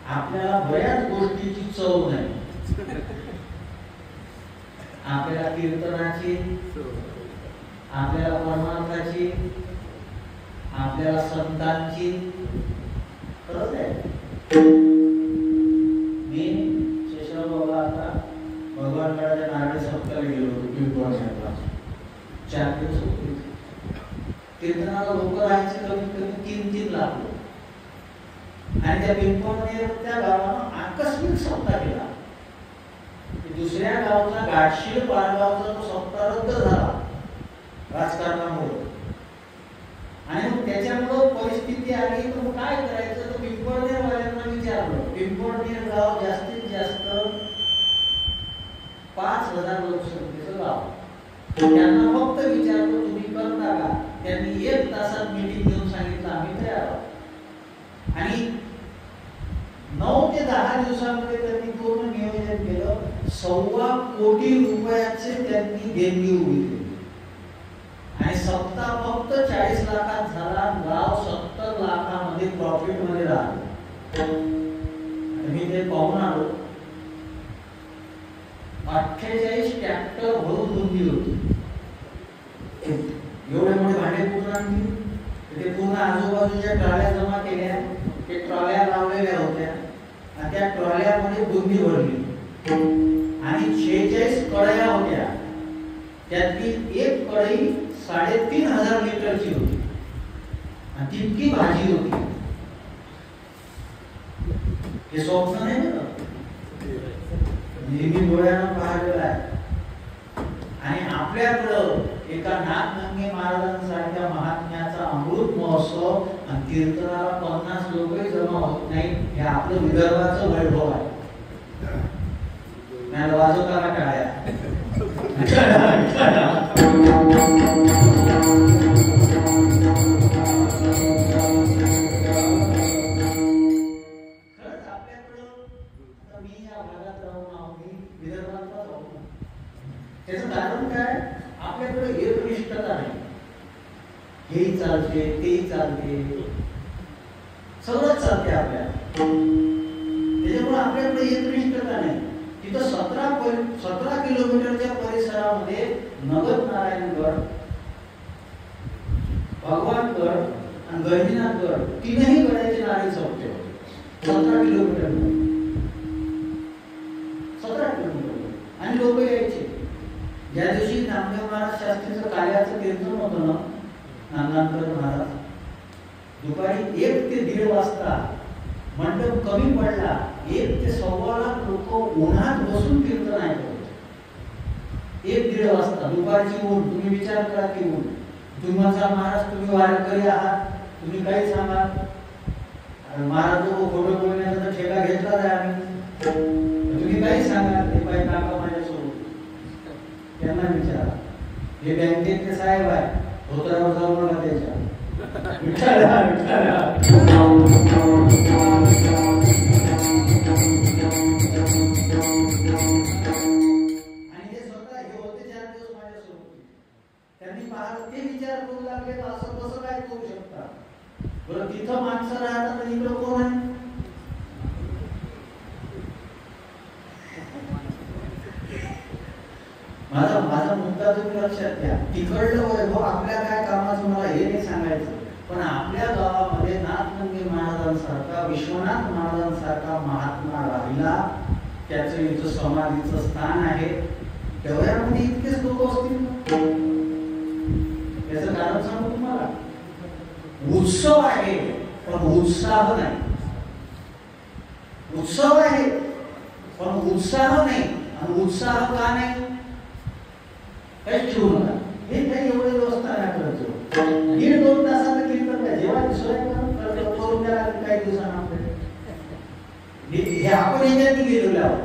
आपल्याला बऱ्याच गोष्टीची चव नाही. आपल्याला कीर्तनाची, आपल्याला परमार्थाची, आपल्याला संतांची खरंच आहे. मी शेषराव बाबा आता भगवानगडाच्या नारळी सप्ताला गेलो होतो पिंपळनेरला. 4 दिवस होते. कीर्तनाला लोक राहायचे कमीत कमी 3-3 लाख लोक. आणि त्या पिंपळनेर त्या गावानं आकस्मिक सप्ताह केला. दुसऱ्या गावचा गाडशीळ पारगावचा तो सप्ताह रद्द झाला राजकारणामुळे. आणि मग त्याच्यामुळं परिस्थिती आली तर मग काय करायचं, तर पिंपळनेरवाल्यांना विचारलं. पिंपळनेर गाव जास्तीत जास्त 5000 लोकसंख्येचं गाव. त्यांना फक्त विचारलं तुम्ही करता का. त्यांनी 1 तासात मीटिंग घेऊन सांगितलं आम्ही तयार आहोत. आणि 9 ते 10 दिवसांमध्ये त्यांनी पूर्ण नियोजन केलं. 1.25 कोटी रुपयाचे त्यांनी देणगी उभी केली. आणि सप्ताह फक्त 40 लाखात झाला. गाव 70 लाखामध्ये प्रॉफिट मध्ये राहिलं. मी ते पाहून आलो. 48 ट्रॅक्टर भरून बुंदी होती. एवढे मोठे भांडे पूर्ण आणली. ते पूर्ण आजूबाजूच्या ट्रॉल्या जमा केल्या. ते ट्रॉल्या लावलेल्या होत्या आणि त्या ट्रॉल्यामध्ये बुंदी भरली. आणि 46 कढया होत्या. त्यातली एक कढई 3500 लिटरची होती आणि तितकी भाजी होती. हे स्वप्न नाही बरं, नेहमी डोळ्यानं पाहिलेलं आहे. आणि आपल्याकडं एका नाथनंगे महाराजांसारख्या महात्म्याचा अमृत महोत्सव आणि कीर्तनाला 50 लोकही जमा होत नाही. हे आपलं विदर्भाचं वैभव आहे. मला वाजवता का टाळ्या. खरंच आपल्याकडं मी या भागात राहून आहो, मी विदर्भातला राहून. त्याचं कारण काय, आपल्याकडे एकनिष्ठता नाही. हेही चालते तेही चालते, सगळंच चालते आपल्याला. त्याच्यामुळे आपल्याकडे एकनिष्ठता नाही. तिथं 17 किलोमीटरच्या परिसरामध्ये नगद नारायणगड, भगवानगड आणि गहिनीनाथगड 3ही गडाचे नारळी चौके होते. 17 किलोमीटर आणि लोक यायचे. ज्या दिवशी नामदेव महाराज शास्त्रीचं कार्याचं कीर्तन होतं ना, नांदगावकर महाराज, दुपारी 1 ते 1:30 वाजता मंडप कमी पडला. 1 ते 1.25 लाख लोक उन्हात बसून कीर्तन ऐकत होते. 1-1:30 वाजता दुपारची ऊन. तुम्ही विचार करा की ऊन. तुम्हाला महाराज तुम्ही वारकरी आहात, तुम्ही काही सांगा. महाराज लोक फोटो बोलण्याचा ठेका घेतला आहे आम्ही. तुम्ही काही सांगा. ते बाई काका माझ्यासोबत, त्यांना विचारा. हे बँकेतले साहेब आहे, धोत्रावर जाऊ नका त्याच्या. विचारा विचारा. आणि हे स्वतः हे होते 4 दिवस माझ्यासोबत. त्यांनी पाहिलं, ते विचार करू लागले तर असं कसं काय करू शकता बरं. तिथं माणसं राहतात तर इकडं कोण आहे. माझा मुद्दा तुम्ही लक्षात घ्या. तिकडलं वैभव आपल्या काय कामाचं मला हे नाही सांगायचं, पण आपल्या गावामध्ये नाथनंगे महाराजांसारखा, विश्वनाथ महाराजांसारखा महात्मा राहिला. त्याचं इथं समाधीचं स्थान आहे. तेवढ्यामध्ये इतकेच लोक असतील. याचं कारण सांगू तुम्हाला. उत्सव आहे पण उत्साह नाही. उत्सव आहे पण उत्साह नाही. आणि उत्साह का नाही, काही ठेवू नका. हे काही एवढे व्यवस्था नाही करतो. 1.5-2 तासाचं कीर्तन काय जेव्हा करून द्या काही दिवसांना आपल्याला. हे आपण याच्यात गेलेलो आहोत.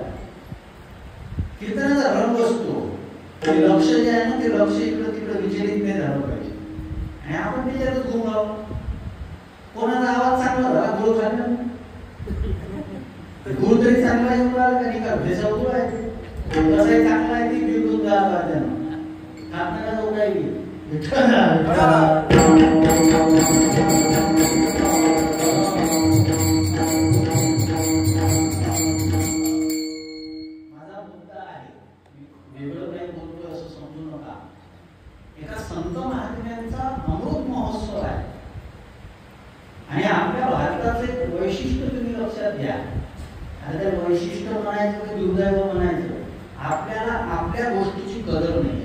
कीर्तनाचा रंग असतो. ते लक्ष जे आहे ना, ते लक्ष इकडं तिकडं विचलित नाही झालं पाहिजे. आणि आपण त्याच्यातच घुमावं. कोणाचा आवाज चांगला झाला, गुरु झाला, गुरु तरी चांगला येऊन राहिला का निकाल भेसावतो आहे. कसंही चांगला आहे ती बिलकुल गावा त्यानं आपल्याला उडायली. विठ्ठल आता वैशिष्ट्य म्हणायचं की दुर्दैव म्हणायचं, आपल्याला आपल्या गोष्टीची कदर नाही.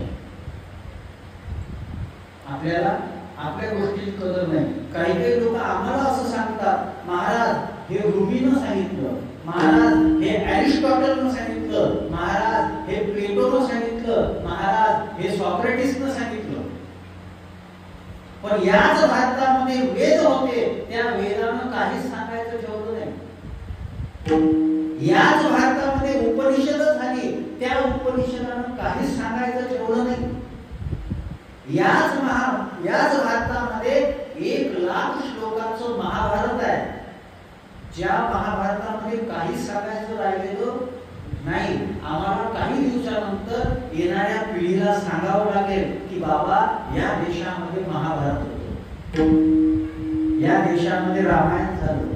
आपल्याला आपल्या गोष्टीची कदर नाही. काही काही लोक आम्हाला असं सांगतात, महाराज हे रूमीनं सांगितलं, महाराज हे अरिस्टॉटलनं सांगितलं, महाराज हे प्लेटोनं सांगितलं, महाराज हे सॉक्रेटिसनं सांगितलं. पण याच भारतामध्ये वेद होते, त्या वेदानं काहीच सांगायचं ठेवलं नाही. याच भारतामध्ये उपनिषद झाली, त्या उपनिषदानं काहीच सांगायचं ठेवलं नाही. याच भारतामध्ये 1,00,000 श्लोकांचं महाभारत आहे, ज्या महाभारतामध्ये काहीच सांगायचं राहिलेलं नाही. आम्हाला काही दिवसानंतर येणाऱ्या पिढीला सांगावं लागेल की बाबा या देशामध्ये महाभारत होतं, या देशामध्ये रामायण झालं,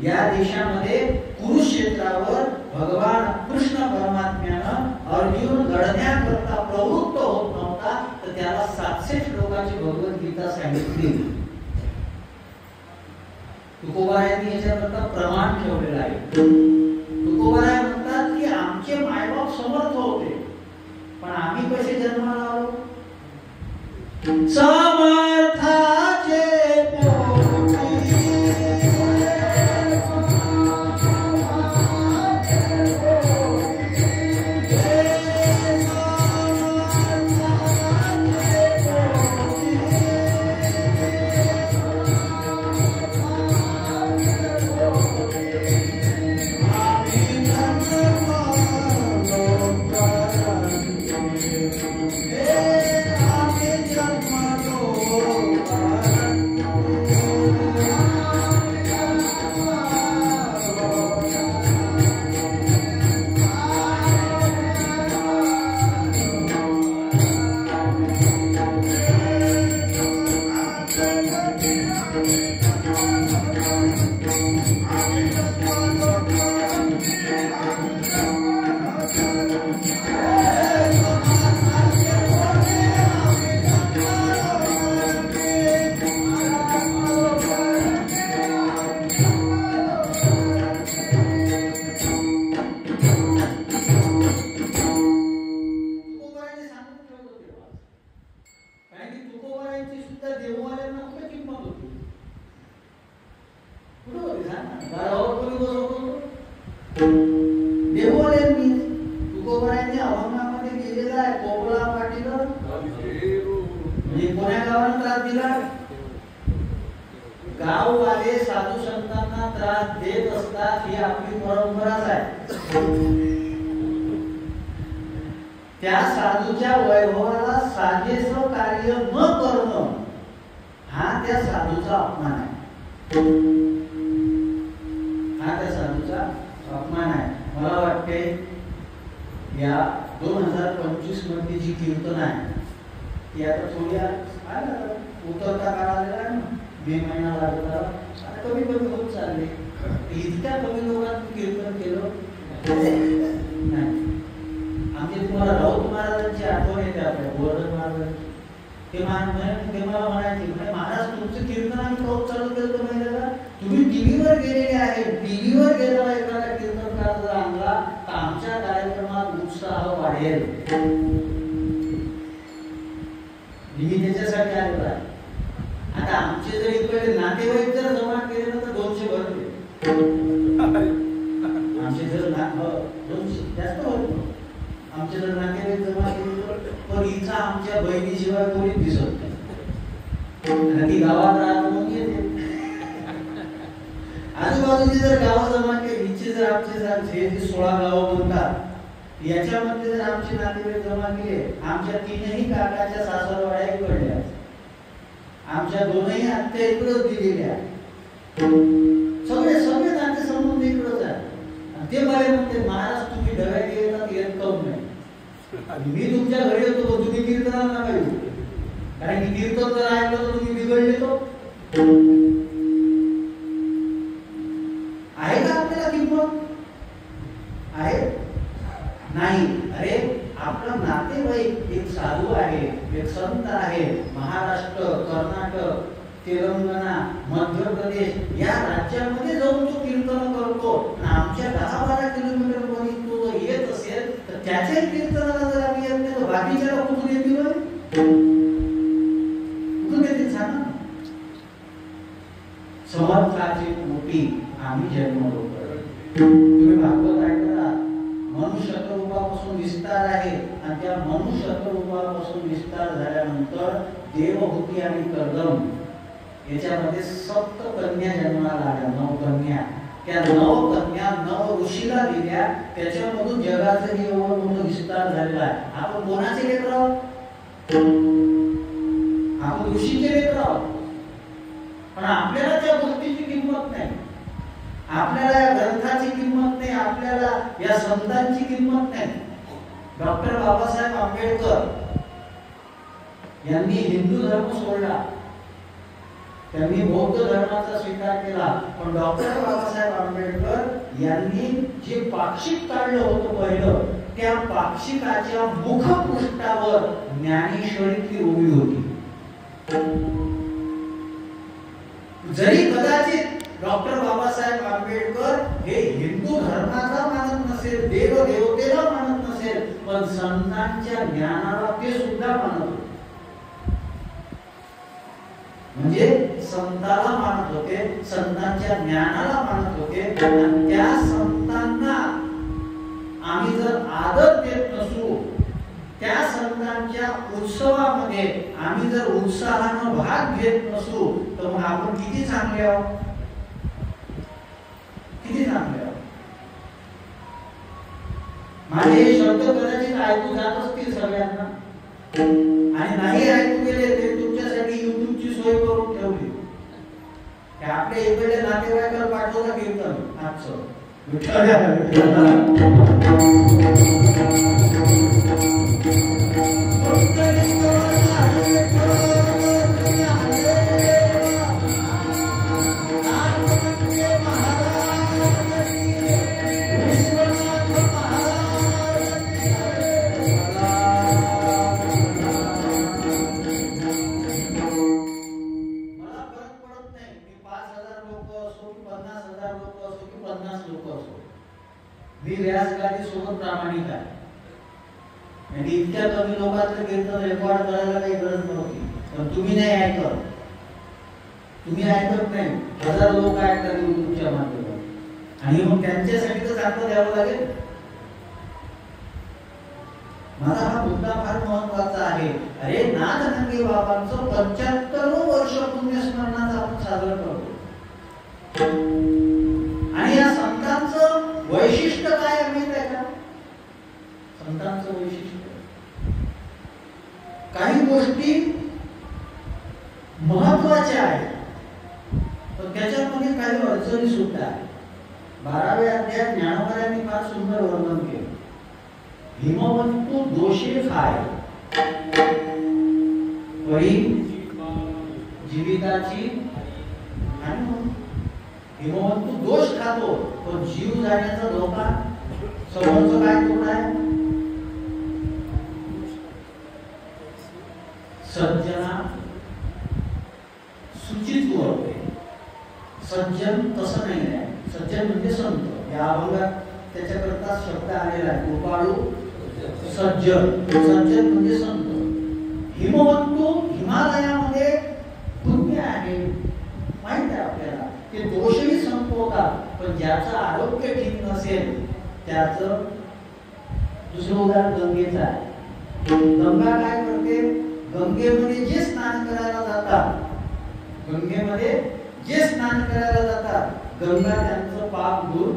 या देशामध्ये कुरुक्षेत्रावर भगवान कृष्ण परमात्म्यानं अर्जुन लढण्याकरता प्रवृत्त होत नव्हता, तर त्याला 700 श्लोकाची भगवद्गीता सांगितली. तुकोबारायांनी याच्याकरता प्रमाण ठेवलेलं आहे. तुकोबाराय म्हणतात की आमचे मायबाप समर्थ होते, पण आम्ही कसे जन्माला आलो? समर्थाचे त्या साधूच्या वैभवाला साजेसं कार्य न करणं हा त्या साधूचा अपमान आहे. हा त्या साधूचा अपमान आहे. मला वाटते या 2025 मध्ये जी कीर्तन आहे ती आता थोडी उतरता काळ आलेला आहे ना, मे महिना लागला, आता कमी कमी होत चालले. इतक्या कमी लोकांनी कीर्तन केलं नाही. आमचे तुम्हाला राऊत महाराजांची आठवण येते, आपल्या गोवर्धन महाराजांची. ते मला म्हणायचे, महाराज तुमचं कीर्तन आम्ही खूप चालू केलं तर महिन्याला तुम्ही टीव्हीवर गेलेले आहे, टीव्हीवर गेलेला एखादा कीर्तनकार जर आणला तर आमच्या कार्यक्रमात उत्साह वाढेल. मी त्याच्यासाठी आलेलो आहे. आता आमचे जर इकडे नातेवाईक जर जमा केले ना तर 200 भरले. आमचे जर 200 जास्त भरले. आमचे जर नातेवाईक जमा केले पण इथं आमच्या बहिणीशिवाय कोणीच दिसत नाही. ती गावात राहत मग येते. आजूबाजूची जर गावं जमा केली, हिचे जर आमचे जे 16 गावं म्हणतात याच्यामध्ये जर आमचे नातेवाईक जमा केले, आमच्या 3ही काकाच्या सासरवाड्या इकडल्या, आमच्या 2ही आत्या इकडंच दिलेल्या, सगळे नाते संबंध इकडंच आहे. ते मला म्हणते, महाराज तुम्ही डब्यात येतात येत काऊन नाही? मी तुमच्या घरी येतो, तुम्ही कीर्तनाला नका येऊ, कारण की कीर्तन जर ऐकलं तर तुम्ही बिघडले. तो आहे का आपल्याला किंमत? आहे नाही. अरे आपला नातेवाईक एक साधू आहे, एक संत आहे. महाराष्ट्र, कर्नाटक, तेलंगणा, मध्य प्रदेश या राज्यामध्ये जाऊन तो कीर्तन करतो. आमच्या त्याच्याही कीर्तनाला जर आम्ही येत नाही तर बाकीच्याला कुठून येतील? कुठून येतील सांगा? समर्थाची पोटी आम्ही जन्मलो. तुम्ही भागवत ऐकता, मनुष्य रूपापासून विस्तार आहे आणि त्या मनुष्य रूपापासून विस्तार झाल्यानंतर देवहूती आणि कर्दम याच्यामध्ये सप्त कन्या जन्माला आल्या, 9 कन्या. त्या 9 कन्या 9 ऋषीला दिल्या, त्याच्यामधून जगाचं हे एवढं मोठं विस्तार झालेला आहे. आपण कोणाचे लेकर आहोत? आपण ऋषीचे लेकर आहोत. पण आपल्याला त्या गोष्टीची किंमत नाही, आपल्याला या ग्रंथाची किंमत नाही, आपल्याला या संतांची किंमत नाही. डॉक्टर बाबासाहेब आंबेडकर यांनी हिंदू धर्म सोडला, त्यांनी बौद्ध धर्माचा स्वीकार केला. पण डॉक्टर बाबासाहेब आंबेडकर यांनी जे पाक्षिक काढलं होतं पहिलं, त्या पाक्षिकाच्या मुखपृष्ठावर ज्ञानेश्वरीची ओवी होती. जरी कदाचित डॉक्टर बाबासाहेब आंबेडकर हे हिंदू धर्माचा मानत नसेल, देव देवतेला मानत नसेल, पण संतांच्या ज्ञानाला ते सुद्धा मानत होते. म्हणजे संताला मानत होते, संतांच्या ज्ञानाला मानत होते. आणि त्या संतांना आम्ही जर आदर देत नसू, त्या संतांच्या उत्सवामध्ये आम्ही जर उत्साहानं भाग घेत नसू, तर मग आपण किती चांगले आहोत? किती चांगले आहोत? माझे हे शब्द कदाचित ऐकू जात असतील सगळ्यांना, आणि नाही ऐकू गेले ते तुमच्यासाठी युट्यूबची सोय करून ठेवली. आपल्या इकडे नातेवाईकाला पाठवलं कीर्तन आजचं मी व्यासगादी सोबत प्रामाणिक आहे. आणि इतक्या कमी लोकांचं कीर्तन रेकॉर्ड करायला काही गरज नव्हती. पण तुम्ही नाही ऐकत, तुम्ही ऐकत नाही. 1000 लोक ऐकतात युट्यूबच्या माध्यमातून, आणि मग त्यांच्यासाठी तर चांगलं द्यावं लागेल. माझा हा मुद्दा फार महत्वाचा आहे. अरे नाथनंगे बाबांचं 75 वर्ष पुण्यस्मरणाचं आपण साजरं करतो. आणि या संतांचं वैशिष्ट्य काय माहित आहे का? संतांचं वैशिष्ट्य, काही गोष्टी महत्वाच्या आहेत, पण त्याच्यामध्ये काही अडचणी सुद्धा आहेत. 12व्या अध्यायात ज्ञानोबांनी फार सुंदर वर्णन केलं. हिमवंतु दोषे खाय, वही जीविताची, आणि हिमवंतु दोष खातो, पण जीव जाण्याचा धोका समोरचं काय तोड आहे? सज्जना सूचित होते. सज्जन तसं नाही आहे. सज्जन म्हणजे संत. या अभंगात त्याच्याकरता शब्द आलेला आहे, कृपाळू सज्जन. सज्जन म्हणजे संत. हिमवंतु हिमालयामध्ये पुण्य आहे, माहित आहे आपल्याला. ते दोषही संपवतात, पण ज्याचं आरोग्य ठीक नसेल त्याचं दुसरं उदाहरण गंगेचं आहे. गंगा काय करते? गंगेमध्ये जे स्नान करायला जातात, गंगेमध्ये जे स्नान करायला जातात, गंगा त्यांचं पाप दूर.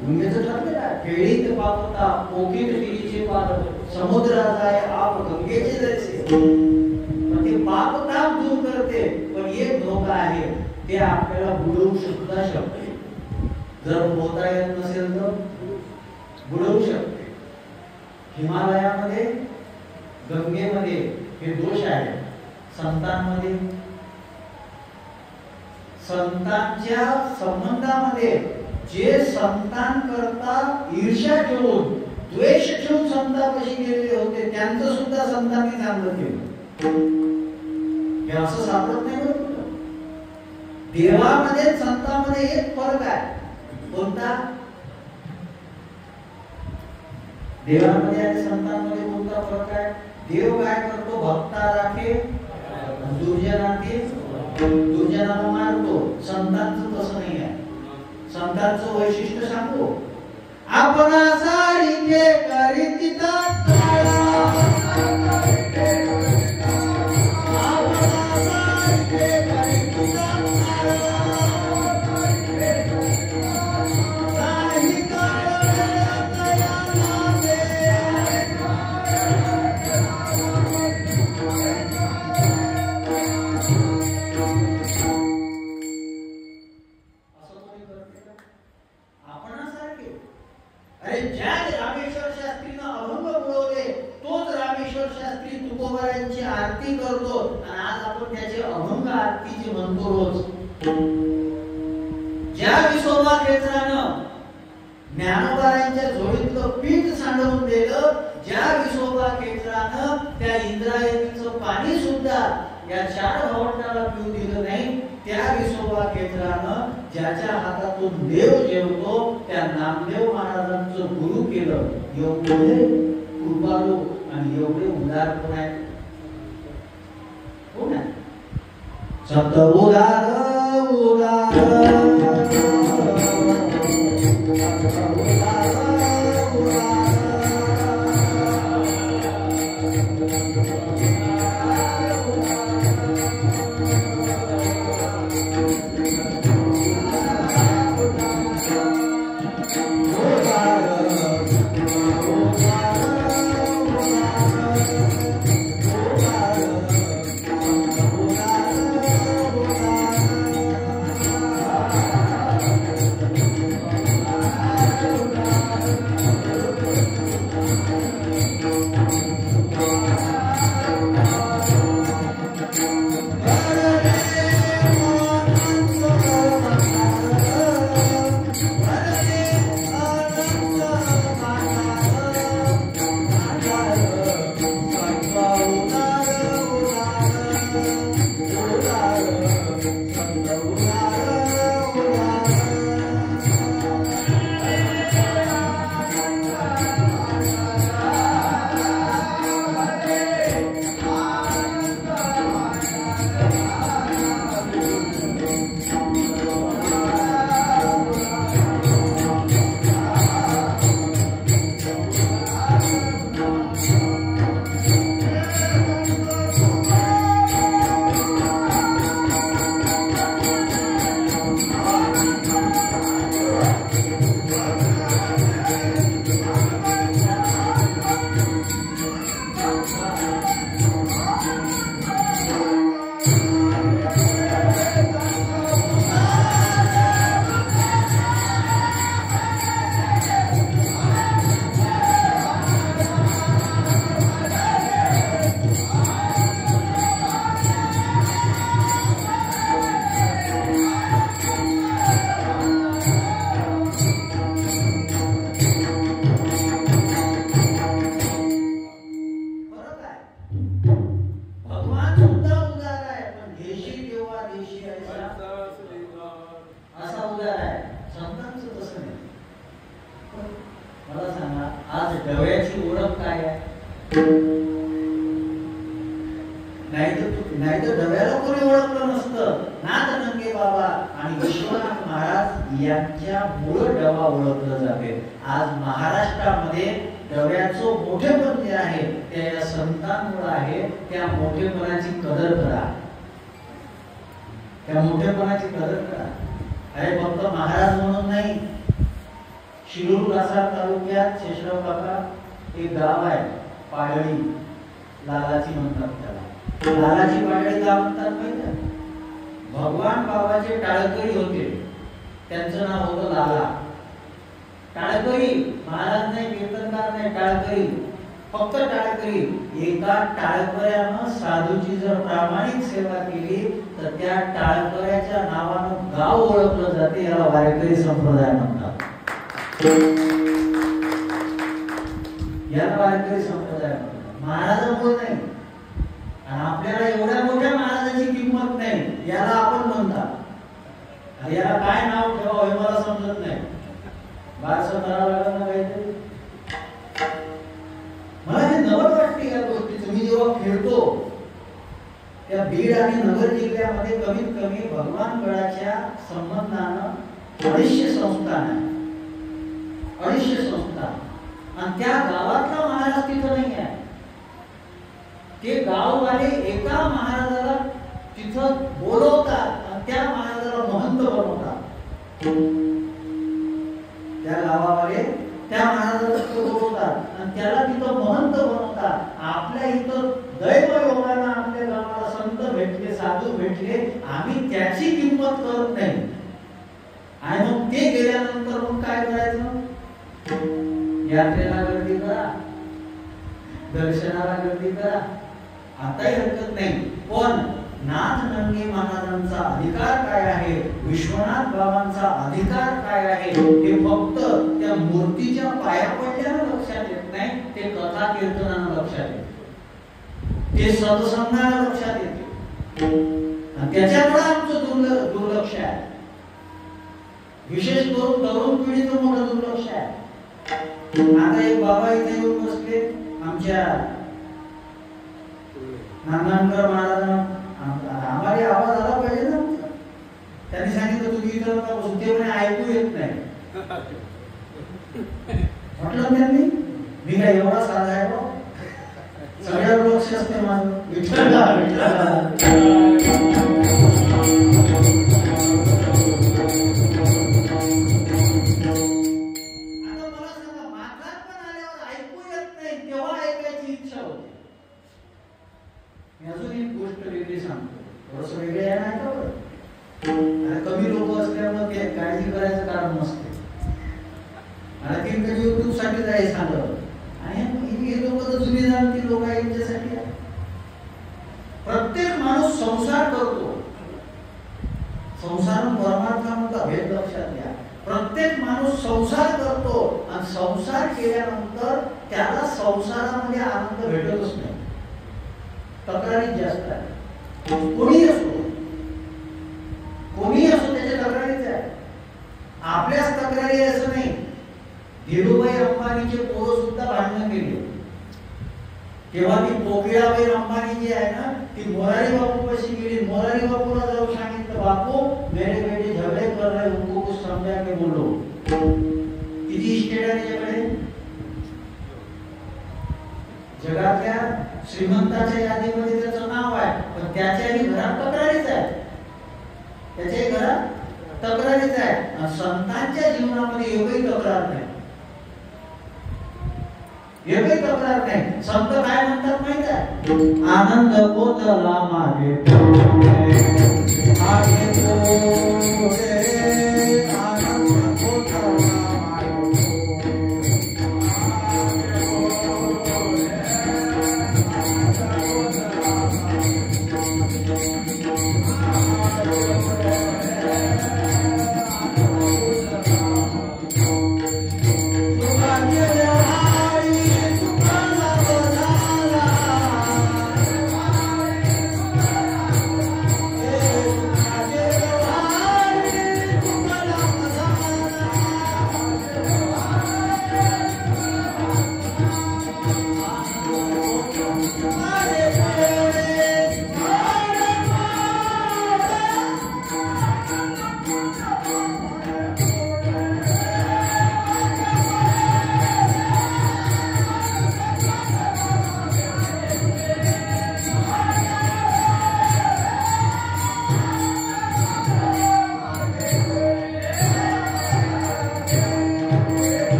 गंगेचं ठरलेलं आहे, फेळीत पाप होता, पोखीत फिरीचे पाप, समुद्रात आहे आप गंगेचे जैसे. पण ते पाप ताप दूर करते. पण एक धोका आहे, ते आपल्याला बुडवू सुद्धा शकते. जर पोहता येत नसेल तर बुडवू शकते. हिमालयामध्ये, गंगेमध्ये हे दोष आहे. संतांमध्ये, संतांच्या संबंधामध्ये जे संतांकरता ईर्ष्या ठेवून, द्वेष ठेवून संतांपाशी गेलेले होते, त्यांचं सुद्धा संतांनी चांगलं केलं. हे असं सापडत नाही बरं. देवामध्ये संतांमध्ये एक फरक आहे. कोणता? देवामध्ये आणि संतांमध्ये कोणता फरक आहे? देव काय करतो? भक्ता राखे दुर्जनाला मारतो. संतांचं तसं नाही आहे. संतांचं वैशिष्ट्य सांगू, आपण सारिके करीत आरती करतो आणि आज आपण त्याचे अभंग आरतीचे म्हणतो रोज. ज्या विसोबा खेचरानं ज्ञानोबारांच्या झोळीतलं पीठ सांडवून दिलं, ज्या विसोबा खेचरानं त्या इंद्रायणीचं पाणी सुद्धा या 4 भावंडाला पिऊ दिलं नाही, त्या विसोबा खेचरानं ज्याच्या हातातून देव जेवतो त्या नामदेव महाराजांचं गुरु केलं. एवढे कृपाळू आणि एवढे उदार कोण आहे? कोण आहे? सत उदार नाहीतर डब्याला कोणी ओळखलं नसतं. नाथ नंगे बाबा आणि विश्वनाथ महाराज यांच्यामुळे डबा ओळखलं जाते. आज महाराष्ट्रामध्ये डब्याचं मोठेपण जे आहे ते या संतांमुळे आहे. त्या मोठेपणाची कदर करा, त्या मोठेपणाची कदर करा. अरे फक्त महाराज म्हणून नाही, शिरूर कासार तालुक्यात शेषराव काका एक गाव आहे पाडळी, लालाची म्हणतात त्याला. लालाची पाडळी गाव म्हणतात माहिती? भगवान बाबाचे टाळकरी होते, त्यांचं नाव होतं लाला. टाळकरी महाराज नाही, कीर्तनकार नाही, टाळकरी, फक्त टाळकरी. एका टाळकऱ्यानं साधूची जर प्रामाणिक सेवा केली तर त्या टाळकऱ्याच्या नावानं गाव ओळखलं जाते. याला वारकरी संप्रदाय म्हणतात. याला वारकरी संप्रदाय म्हणतात. महाराजांमुळे नाही. आणि आपल्याला एवढ्या मोठ्या महाराजांची किंमत नाही, याला आपण म्हणतात. याला काय नाव ठेवावं हे मला समजत नाही. बारसं करावं लागलं ना काहीतरी. बीड आणि नगर जिल्ह्यामध्ये कमीत कमी भगवानगडाच्या संबंधानं 250 संस्थान आहे, 250 संस्थान, आणि त्या गावातला महाराज तिथं नाही आहे. ते गाववाले एका महाराजाला तिथं बोलवतात आणि त्या महाराजाला महंत बनवतात. त्या गावावाले त्या महाराजाला बोलवतात आणि त्याला तिथं महंत बनवतात. आपल्या इथं दैव योगानं आपल्या गावाला संत भेटले, साधू भेटले, आम्ही त्याची किंमत करत नाही. आणि मग ते गेल्यानंतर मग काय करायचं? यात्रेला गर्दी करा, दर्शनाला गर्दी करा, आताही हरकत नाही. पण नाथ नंदी महाराजांचा अधिकार काय आहे, विश्वनाथ बाबांचा अधिकार काय आहे, हे फक्त त्या मूर्तीच्या पाया पडल्यानं लक्षात येत नाही, ते कथा कीर्तनानं लक्षात येते, ते सत्संगानं लक्षात येते. आणि त्याच्यामुळे आमचं दुर्लक्ष आहे. विशेष करून तरुण पिढीचं मोठं दुर्लक्ष आहे. आता एक बाबा इथे येऊन बसले, आमच्या नांदणकर महाराजांना आम्हाला आवाज आला पाहिजे ना. त्यांनी सांगितलं तुम्ही इथं नका बसू, ते म्हणे ऐकू येत नाही. म्हटलं त्यांनी, मी काय एवढा साधा आहे बा, सगळ्यावर लक्ष असते माझं. विठ्ठला कमी लोक असल्यामुळे ते काळजी करायचं कारण नसते. मला तीन कधी युट्यूब साठी जायचं सांगत, आणि हे लोक तर जुनी जाणती लोक आहे, यांच्यासाठी आहे. प्रत्येक माणूस संसार करतो, संसार परमार्थाचा भेद लक्षात घ्या. प्रत्येक माणूस संसार करतो आणि संसार केल्यानंतर त्याला संसारामध्ये आनंद भेटतच नाही, तक्रारी जास्त आहे. कोणी असो, कोणी असो, त्याच्या तक्रारीच आहे. आपल्याच तक्रारी असं नाही. धीरूभाई अंबानीचे पोरं सुद्धा भांडणं केले तेव्हा ती पोकिळाबाई अंबानी जी आहे ना, ती मोरारी बापू कशी गेली. मोरारी बापूला जाऊन सांगितलं, बापू मेरे बेटे झगडे कर रहे, उनको कुछ समझा के बोलो. किती इस्टेट आहे त्याच्याकडे, जगातल्या श्रीमंताच्या यादीमध्ये त्याचं नाव आहे, पण त्याच्याही घरात तक्रारीच आहे, त्याच्याही घरात तक्रारीच आहे. संतांच्या जीवनामध्ये एकही तक्रार नाही, एकही तक्रार नाही. संत काय म्हणतात माहित आहे? आनंद पोतला मागे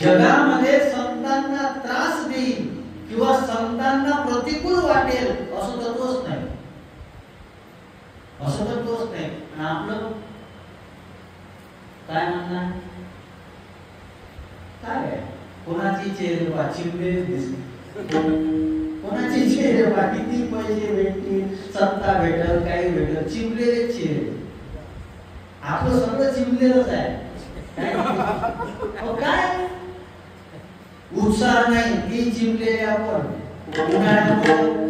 जगामध्ये संतांना त्रास देईल किंवा संतांना प्रतिकूल वाटेल असं तत्वच नाही, असं तत्वच नाही. आणि आपलं काय म्हणणं काय आहे? कोणाची चेहरे चिमले दिसते, कोणाची चेहरे किती पैसे भेटतील, सत्ता भेटल, काही भेटल, चिमलेले चेहरे. आपलं सगळं चिमलेलंच आहे. काय उत्साह नाही ती चिमले आपण उन्हाळ्यात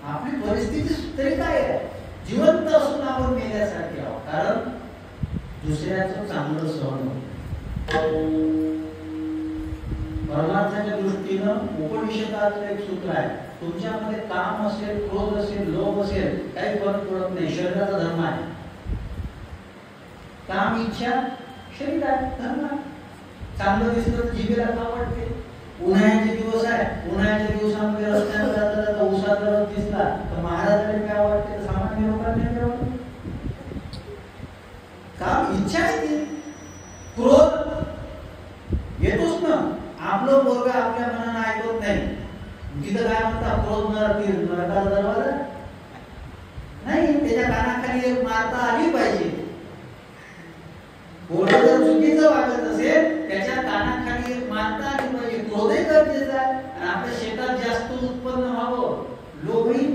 आपली परिस्थिती तरी काय आहे जिवंत असून आपण मेल्यासारखे आहोत कारण दुसऱ्याचं चांगलं सहन परमार्थाच्या दृष्टीनं उपनिषदाचं एक सूत्र आहे तुमच्यामध्ये काम असेल क्रोध असेल लोभ असेल काही फरक पडत नाही शरीराचा धर्म आहे काम इच्छा शरीर आहे धर्म चांगलं दिसलं तर जिभेला खाऊ वाटते उन्हाळ्याचे दिवस आहे उन्हाळ्याच्या दिवसामध्ये रस्त्यावर जाता जाता उसाचा रस दिसला तर महाराजांना काय वाटते तर सामान्य लोकांना काय वाटतं काम इच्छा आहे ती क्रोध येतोच ना आपलं पोरग आपल्या मनानं ऐकत नाही तिथं काय म्हणतात क्रोध नरकाचा दरवाजा नाही त्याच्या कानाखाली एक मारता आली पाहिजे पोरग जर चुकीचं वागत असेल त्याच्या कानाखाली एक मारता आली पाहिजे क्रोधही गरजेचा आहे आणि आपल्या शेतात जास्त उत्पन्न व्हावं लोभही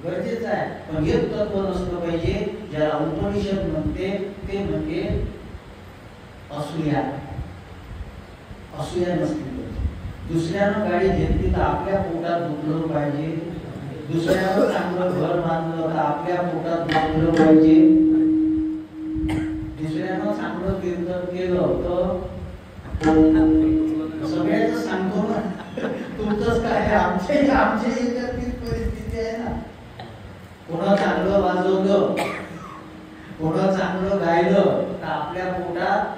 गरजेचं आहे पण हे तत्व नसलं पाहिजे ज्याला उपनिषद म्हणते ते म्हणजे असूया नसली पाहिजे दुसऱ्यानं गाडी घेतली तर आपल्या पोटात दुखलं पाहिजे दुसऱ्यानं चांगलं घर बांधलं तर आपल्या पोटात दुखलं पाहिजे दुसऱ्यानं चांगलं कीर्तन केलं तर सगळ्याच सांगतो ना तुमचंच काय आमची तीच परिस्थिती आहे ना कोणा चांगलं वाजवलं कोणा चांगलं गायलं तर आपल्या पोटात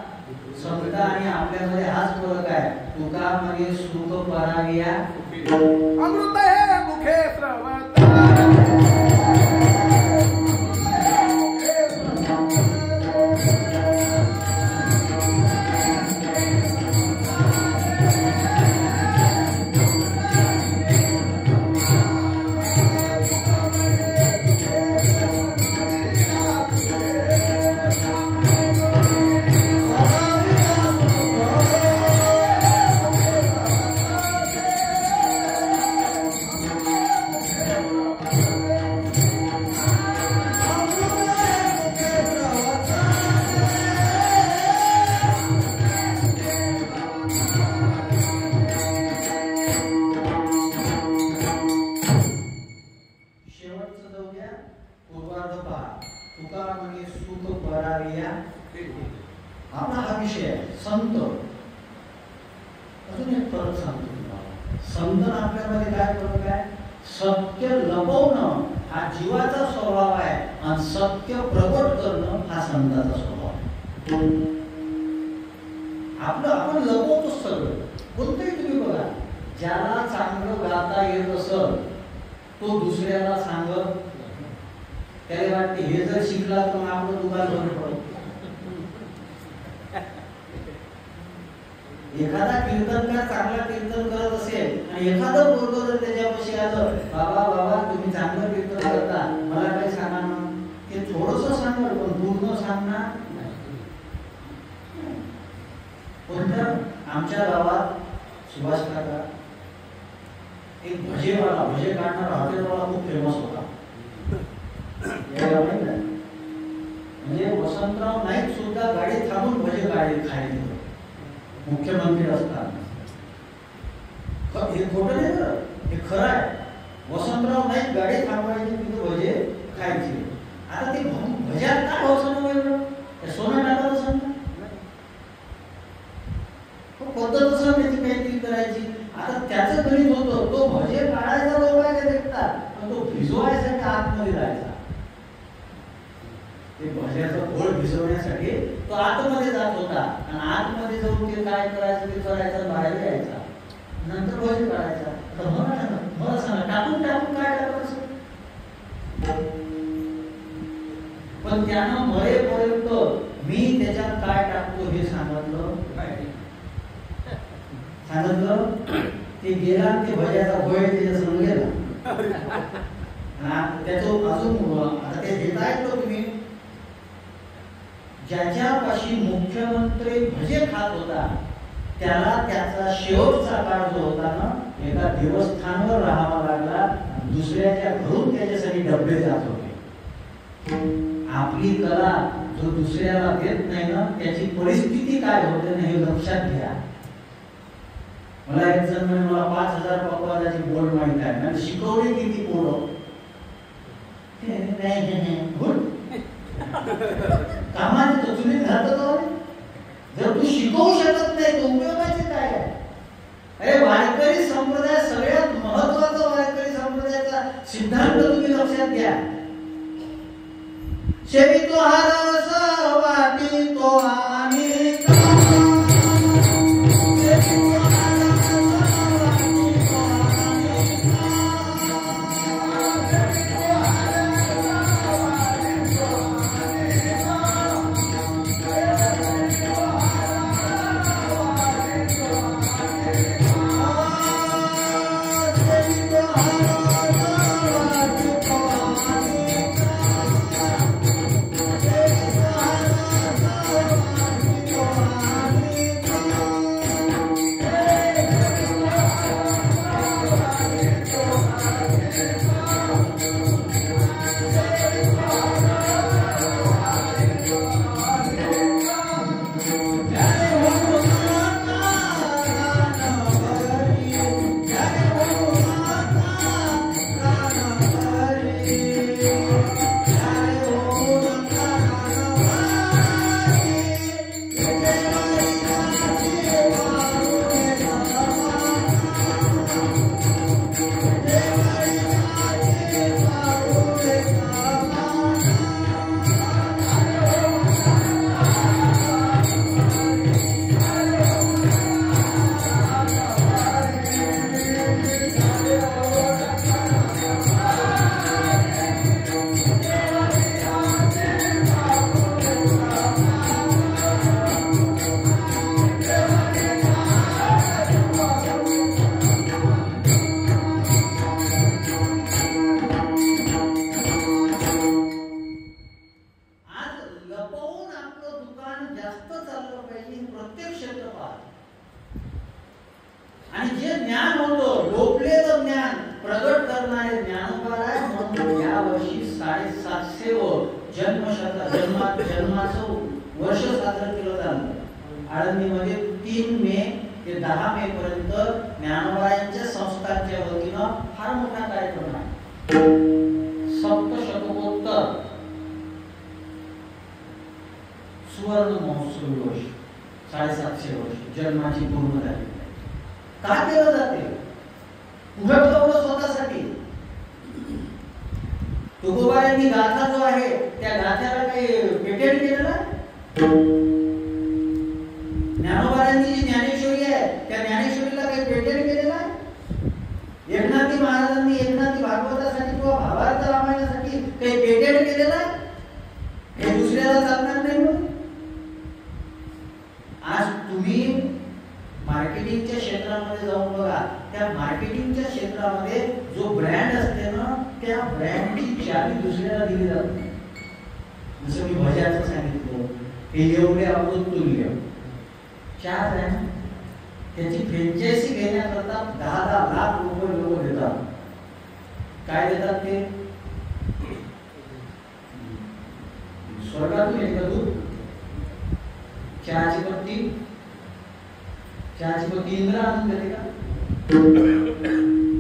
समजा आणि आपल्यामध्ये हाच फरक आहे तुका म्हणजे सुख पराविया अमृत है मुखे प्रवता एखादा कीर्तनकार चांगला कीर्तन करत असेल आणि एखादा पोरगं जर त्याच्यापाशी आलं बाबा तुम्ही चांगलं कीर्तन करता मला काही सांगा ना ते थोडंसं सांगणार पण पूर्ण सांगणार कोणतं आमच्या गावात सुभाष काका एक भजे काढणारा हॉटेलवाला खूप फेमस होता म्हणजे वसंतराव नाईक सुद्धा गाडी थांबून भजे खायला मुख्यमंत्री असताना हे खोटं नाही तर हे खरं आहे वसंतराव नाईक गाडी थांबवायची तिथे भजे खायचे आता ते भज्यात काय होतं एवढं? सोनं टाकायचं सांग पद्धतच त्याची काहीतरी करायची. आता त्याचं गणित होतं, तो भजे काढायचा लोकांना देखतात, पण तो भिजवायसाठी आतमध्ये जायचा. ते भज्याचं गोळ भिजवण्यासाठी तो आतमध्ये जात होता आणि आतमध्ये जाऊन ते काय करायचं ते करायचं, बाहेर यायचा, नंतर भजे काढायचा. तर मला सांगा टाकून टाकून काय टाकायचं? पण त्यानं मरेपर्यंत मी त्याच्यात काय टाकतो हे सांगितलं. ते गेला ते भज्याचा गोळ त्याच्या समोर गेला. त्याचं अजून आता ते घेता येतो तुम्ही, ज्याच्यापाशी मुख्यमंत्री भजे खात होता त्याला त्याचा शेवटचा काळ जो होता ना, एका देवस्थानावर राहावा लागला, दुसऱ्याच्या घरून त्याच्यासाठी डबे जात होते. आपली कला जो दुसऱ्याला देत नाही ना, त्याची परिस्थिती काय होते ना हे लक्षात घ्या. मला एक जण म्हणे मला 5000 पकवानाची बोर्ड माहित आहे, म्हणजे शिकवले किती पोरं कामाने तो चुलीत घालतो. जर तू शिकवू शकत नाही तर उपयोगाचे काय आहे? अरे वारकरी संप्रदाय सगळ्यात महत्वाचा वारकरी संप्रदायाचा सिद्धांत तुम्ही लक्षात घ्या. शेवितो हारस वाटितो अनेक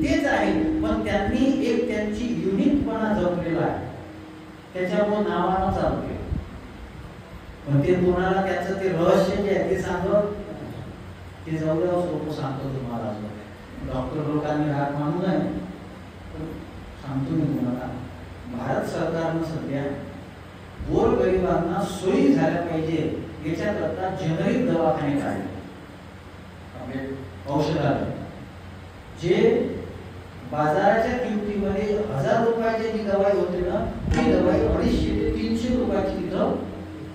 तेच आहे, पण त्यांनी एक त्यांची युनिकपणा जपलेला आहे. त्याच्यामुळे देव नावानं चालू केलं. पण ते तुम्हाला त्याचं ते रहस्य जे आहे ते सांगत ते जवळ सोपं सांगतो तुम्हाला. डॉक्टर लोकांनी राग मानू नये, सांगतो मी तुम्हाला. भारत सरकारनं सध्या गोरगरिबांना सोयी झाल्या पाहिजे याच्याकरता जेनरिक दवाखाने काढले, औषधालय जे बाजाराच्या किमतीमध्ये 1000 रुपयाची जी दवाई होती ना ती दवाई 250 ते 300 रुपयाची तिथं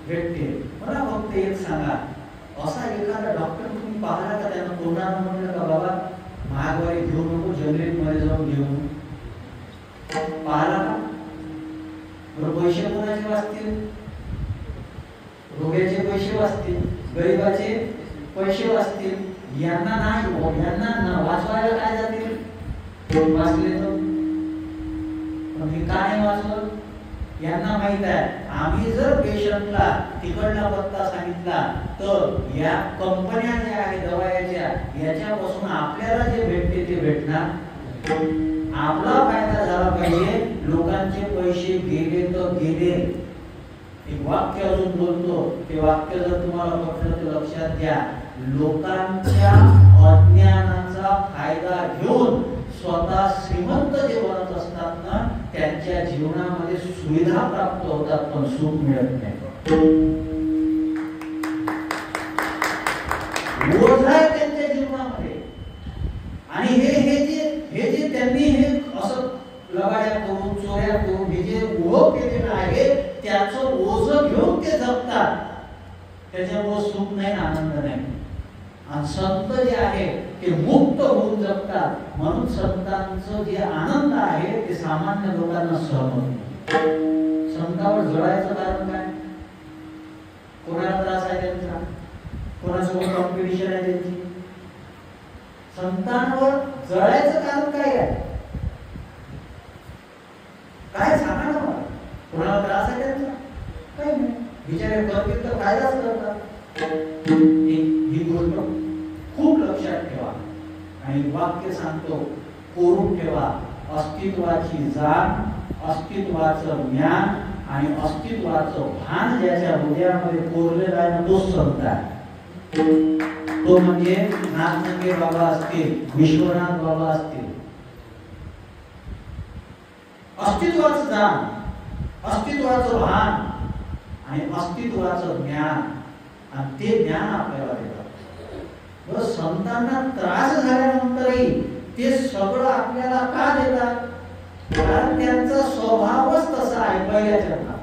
भेटते. मला फक्त एक सांगा, असा एखादा डॉक्टर तुम्ही पाहिला का त्यांना कोणाला म्हणलं का बाबा महागवारी घेऊ नको, जनरिक मध्ये जाऊन घेऊन पाहिला का? बरं पैसे कोणाचे वाचतील? रोग्याचे पैसे वाचतील, गरीबाचे पैसे वाचतील. यांना नाही, यांना वाचवायला काय जातील? वाचले तर पण हे काय वाचलं? यांना माहित आहे आम्ही जर पेशंटला तिकडला पत्ता सांगितला तर या कंपन्या ज्या आहेत दवायाच्या याच्यापासून आपल्याला जे भेटते ते भेटणार, आपला फायदा झाला पाहिजे. लोकांचे पैसे गेले तर गेले. एक वाक्य अजून बोलतो, ते वाक्य जर तुम्हाला पटलं तर लक्षात घ्या. लोकांच्या अज्ञानाचा फायदा घेऊन स्वतः श्रीमंत जे बनत असतात ना त्यांच्या जीवनामध्ये सुविधा प्राप्त होतात पण सुख मिळत नाही. ओझ आहे त्यांच्या जीवनामध्ये. आणि हे जे त्यांनी हे असं लबाड्या करून चोऱ्या करून हे जे ओझ केलेलं आहे त्याचं ओझ घेऊन ते जगतात. त्याच्यामुळे सुख नाही, आनंद नाही. आणि संत जे आहे ते मुक्त होऊन जगतात. म्हणून संतांचं जे आनंद आहे ते सामान्य लोकांना सहन होत नाही. संतांवर जळायचं कारण काय? कोणाला त्रास आहे त्यांचा? कोणासोबत कॉम्पिटिशन आहे त्यांची? संतांवर जळायचं कारण काय आहे? काय सांगा ना मला. कोणाला त्रास आहे त्यांचा? काही नाही. बिचारे करतील तर फायदाच करतात. ही गोष्ट खूप लक्षात ठेवा. आणि वाक्य सांगतो, कोरून ठेवा. अस्तित्वाची जाण, अस्तित्वाचं ज्ञान आणि अस्तित्वाचं भान ज्याच्या हृदयामध्ये कोरलेला आहे तोच संत आहे. तो म्हणजे नाथनगे बाबा असतील, विश्वनाथ बाबा असतील. अस्तित्वाचं जाण, अस्तित्वाचं भान आणि अस्तित्वाचं ज्ञान, आणि ते ज्ञान आपल्याला देतात. बरं, संतांना त्रास झाल्यानंतरही ते सगळं आपल्याला का देतात? कारण त्यांचा स्वभावच तसा आहे पहिल्याच्या काळात.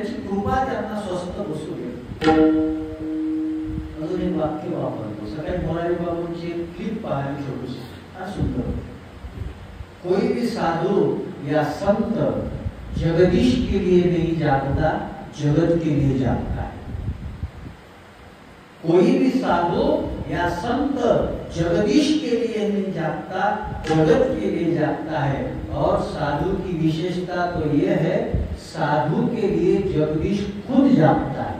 त्यांची कृपा त्यांना स्वस्त बसू दे. अजून एक वाक्य वापरतो. सकाळी मोरारी बाबूंची एक क्लिप पाहायला छोटीशी, फार सुंदर. कोई भी साधु या संत जगदीश के लिए नहीं जागता, जगत के लिए जागता है. कोई भी साधु या संत जगदीश के लिए नहीं जागता, जगत के लिए जागता है. और साधु की विशेषता तो यह है, साधु के लिए जगदीश खुद जागता है.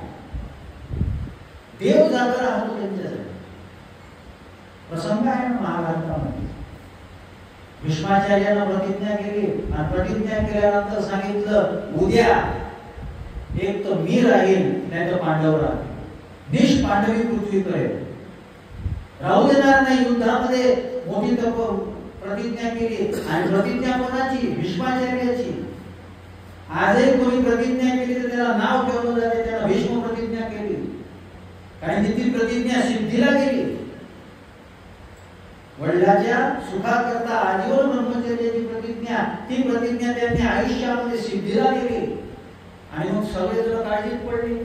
देव जागा राहतो त्यांच्यासाठी. प्रसंग आहे ना महाभारतामध्ये. भीष्माचार्यांना प्रतिज्ञा केली आणि प्रतिज्ञा केल्यानंतर सांगितलं उद्या एक तर मी राहील नाही तर पांडव राहील. निष्पांडवी पृथ्वी करेल, राहू देणार नाही. युद्धामध्ये मोठी प्रतिज्ञा केली आणि प्रतिज्ञा कोणाची? भीष्माचार्याची. आजही कोणी प्रतिज्ञा केली तर त्याला नाव ठेवलं जाते, त्याला भीष्म प्रतिज्ञा केली. कारण ती प्रतिज्ञा सिद्धीला गेली. वडिलांच्या सुखाकरता आजीवन ब्रह्मचर्याची प्रतिज्ञा, ती प्रतिज्ञा त्यांनी आयुष्यामध्ये सिद्धीला गेली. आणि मग सगळेजण काळजीत पडली.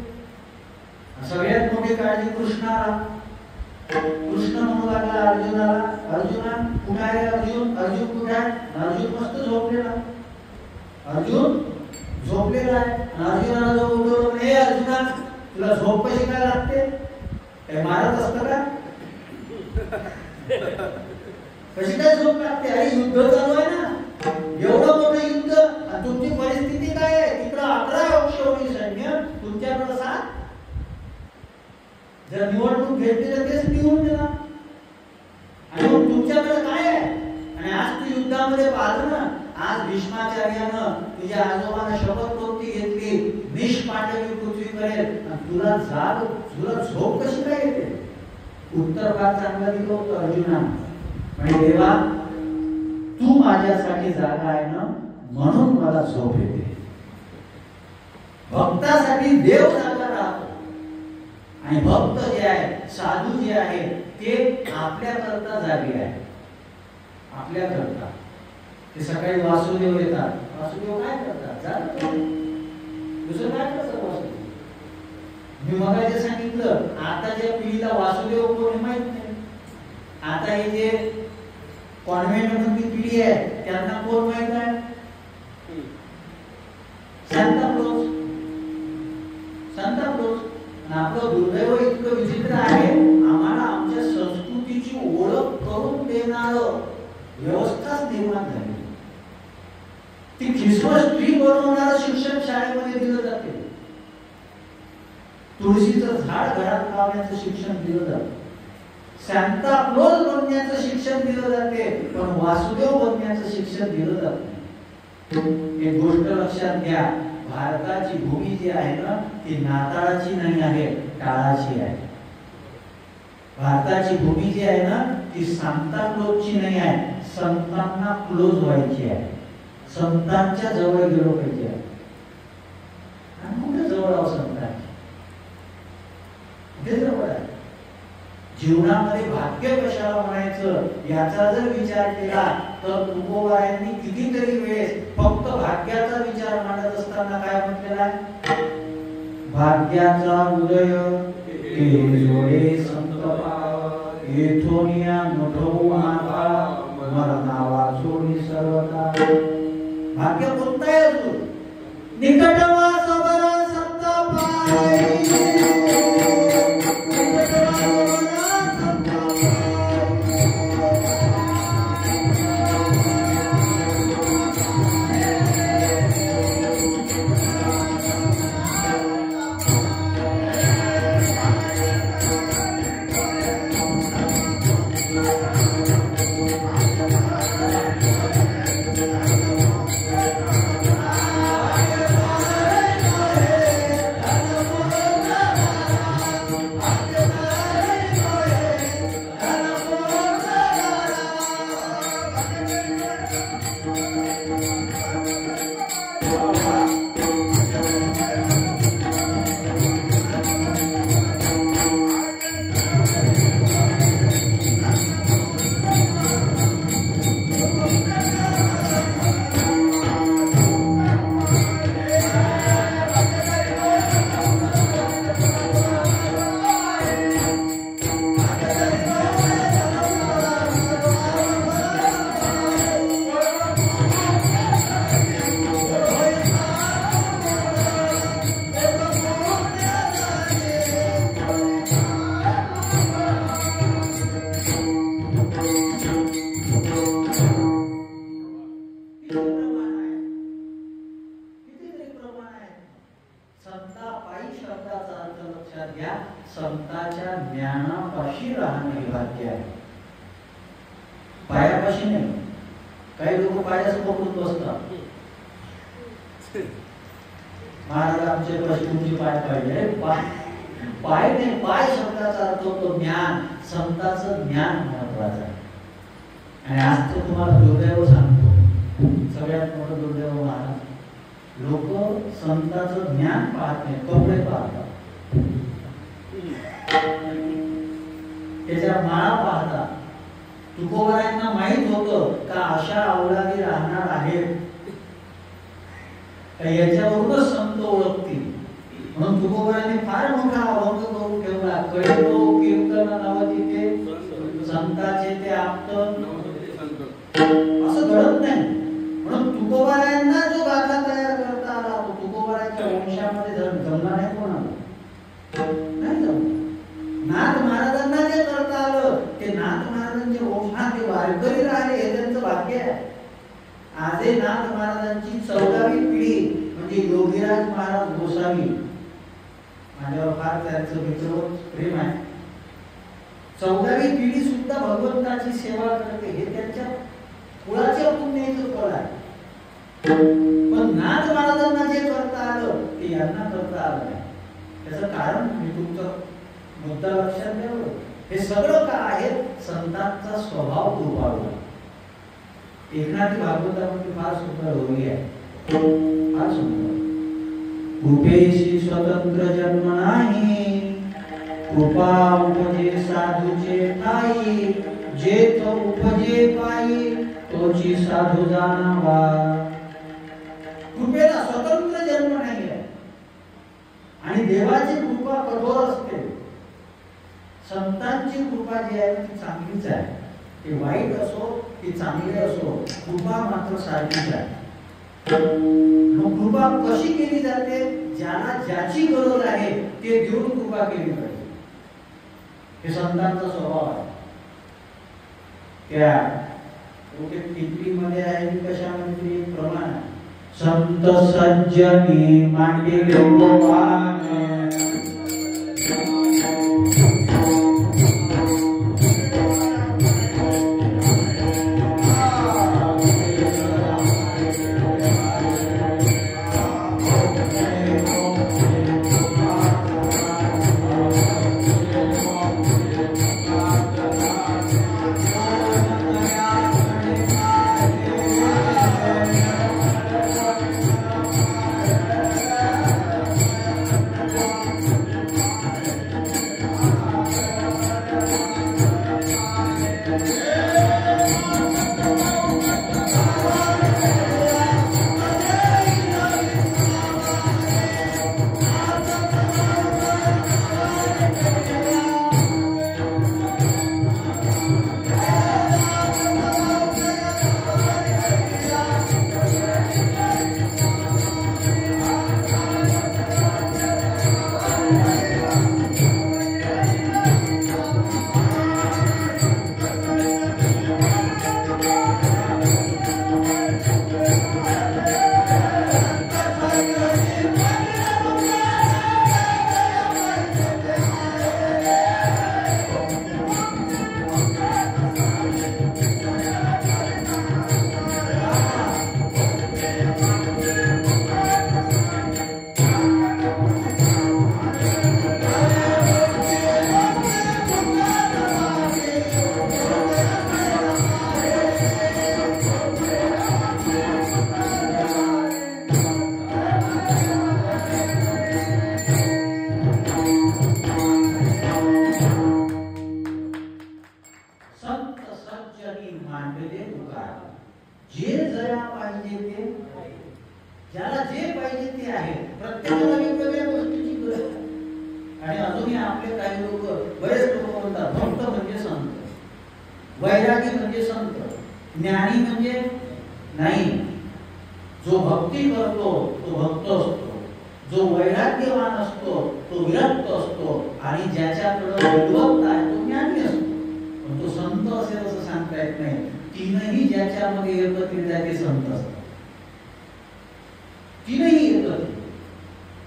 सगळ्यात मोठी काळजी कृष्णाला. कृष्ण म्हणू लागला अर्जुनाला, अर्जुना कुठे आहे अर्जुन? अर्जुन कुठे आहे? अर्जुन मस्त झोपलेला. अर्जुन झोपलेला आहे. अर्जुनाला जो उठवलं, हे अर्जुना तुला झोप कशी काय लागते? हे मारत असतं का? कशी काय झोप लागते? अरे युद्ध चालू आहे ना, एवढं मोठं युद्ध, आणि तुमची परिस्थिती काय आहे? तिकडं 11 अक्षौहिणी सैन्य, तुमच्याकडे 7. जर निवडणूक घेतली तर तेच निवडून देणार. आणि मग तुमच्याकडे काय आहे? आणि आज तू युद्धामध्ये पाहिलं ना, आज भीष्माचार्यानं तुझ्या आजोबांना शपथ कोणती घेतली, निष्पांडवी पृथ्वी करेल, आणि तुला झोप कशी काय येते? उत्तर फार चांगलं दिलं होतं अर्जुना. म्हणजे देवा तू माझ्यासाठी जागा आहे ना, म्हणून मला झोप येते. भक्तासाठी देव जागा राहतो. आणि भक्त जे आहे, साधू जे आहे, ते आपल्या करता जागे आहे. आपल्या करता ते सकाळी वासुदेव येतात. वासुदेव काय करतात? जातात. दुसरं काय करतात वासुदेव? मी मगाशी सांगितलं, आताच्या पिढीला वासुदेव कोणी माहित नाही. आता हे जे कॉन्व्हेंट मधली पिढी आहे त्यांना कोण माहित आहे? Santa Claus. Santa Claus. आपलं दुर्दैव इतकं विचित्र आहे, आम्हाला आमच्या संस्कृतीची ओळख करून देणारं व्यवस्थाच निर्माण झाली. ती ख्रिसमस ट्री बनवणारं शिक्षण शाळेमध्ये दिलं जाते. तुळशीचं झाड घरात लावण्याचं शिक्षण दिलं जातं. सांता क्लॉज बनण्याचं शिक्षण दिलं जाते, पण वासुदेव बनण्याचं शिक्षण दिलं जात नाही. एक गोष्ट लक्षात घ्या, भारताची भूमी जी आहे ना, ती नाताळाची नाही आहे, टाळाची आहे. भारताची भूमी जी आहे ना, ती सांता क्लॉजची नाही आहे, संतांना क्लोज व्हायची आहे. संतांच्या जवळ गेलो पाहिजे. आणि कुठे जवळ आहो संतांच्या? कुठे जवळ आहे? जीवनामध्ये भाग्य कशाला म्हणायचं याचा जर विचार केला तर तुकोबारायांनी कितीतरी वेळेस फक्त भाग्याचा विचार मांडत असताना काय म्हटलेला आहे? भाग्याचा उदय जोडे संतपा येथोनिया नठो माता मरना वाचोनी सर्वता. भाग्य कोणतं आहे? अजून निकटवा सबरा संतपाई. अर्थ लक्षात घ्या, संतांच्या ज्ञानापाशी राहणे हे भाग्य आहे, पायापाशी नाही. काही लोक पायाच पकडून बसतात. महाराज आमचे पाशी तुमचे पाय पाहिजे. पाय नाही, पाय शब्दाचा अर्थ होतो ज्ञान. संतांचं ज्ञान महत्वाचं आहे. आणि आज तर तुम्हाला दुर्दैव सांगतो, सगळ्यात मोठं दुर्दैव महाराज, लोक संतांचं ज्ञान पाहत नाही, कपडे पाहतात, त्याच्या माळा पाहतात. तुकोबारायांना माहित होतं का अशा अवलादी राहणार आहेत, याच्यावरूनच संत ओळखतील. म्हणून तुकोबारायांनी फार मोठा अभंग करून ठेवला, कळतो कीर्तन नवतिते संताचे ते आप्त. असं घडत नाही. म्हणून तुकोबारायांना जो गाथा तयार करता आला तो तुकोबाराच्या वंशामध्ये जमला नाही. कोणाला नाही जमला. नाथ महाराजांना जे करता आलं ते नाथ महाराजांच्या वंशात ते वारकरी राहिले हे त्यांचं भाग्य आहे. आजही नाथ महाराजांची 14वी पिढी म्हणजे योगीराज महाराज गोसावी, माझ्यावर फार त्यांचं मित्र प्रेम आहे. 14वी पिढी सुद्धा भगवंताची सेवा करते, हे त्यांच्या कुळाच्या पुण्याचं फळ आहे. पण नाथ महाराजांना जे करता आलं ते यांना करता आलं नाही. त्याचं कारण मी तुमचं मुद्दा लक्षात घ्यावं. हे सगळं का आहे? संतांचा स्वभाव कृपाळू. एकनाथी भागवतामध्ये फार सुंदर ओवी आहे, फार सुंदर. कृपेशी स्वतंत्र जन्म नाही, कृपा उपजे साधूचे ठाई, जेथ उपजे पायी तोची साधू जाणावा. कृपेला स्वतंत्र जन्म नाही आहे आणि देवाची कृपा कठोर असते. संतांची कृपा जी आहे ती चांगलीच आहे, ते वाईट असो की चांगले असो, कृपा मात्र सारखीच आहे. मग कृपा कशी केली जाते? ज्याला ज्याची गरज आहे ते देऊन कृपा केली पाहिजे. हे संतांचा स्वभाव आहे. त्या टिपणीमध्ये आहे की कशामध्ये प्रमाण आहे. संत सज्जनी मांडिले गोवाने, ज्याला जे पाहिजे ते आहे. प्रत्येकाला वेगवेगळ्या गोष्टीची गरज आहे. आणि अजूनही आपले काही लोक, बरेच लोक म्हणतात भक्त म्हणजे संत, वैरागी म्हणजे संत, ज्ञानी म्हणजे नाही. जो भक्ती करतो तो भक्त असतो, जो वैराग्यवान असतो तो विरक्त असतो, आणि ज्याच्याकडे विद्वत्ता आहे तो ज्ञानी असतो. पण तो संत असेल असं सांगता येत नाही. तीनही ज्याच्यामध्ये एकत्रित आहे ते संत असतात. तीनही एकत्रित.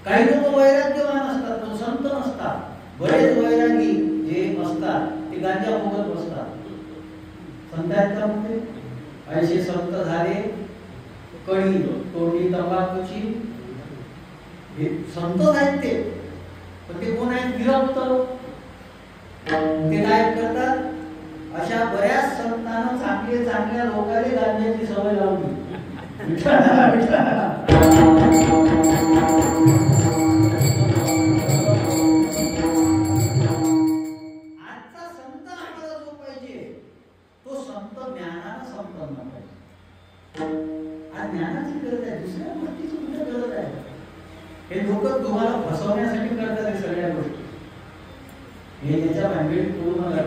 काही लोक वैराग्यवान असतात पण संत नसतात. बरेच वैरागी जे असतात ते गांजा फुकत बसतात. संत आहेत का म्हणते? ऐसे संत झाले कळी तोंडी तंबाखूची. हे संत आहेत ते, पण ते कोण आहेत? गिरफ्त. ते काय करतात? अशा बऱ्याच संतांना चांगल्या लोकांनी गांजाची सवय लावली. आजचा संत आपल्याला जो पाहिजे तो संत ज्ञानानं संपन्न पाहिजे. आज ज्ञानाची गरज आहे, दुसऱ्या गोष्टीची कुठे गरज आहे? हे लोक तुम्हाला फसवण्यासाठी करतात हे सगळ्या गोष्टी. हे याच्या भानगडीत पडू नका.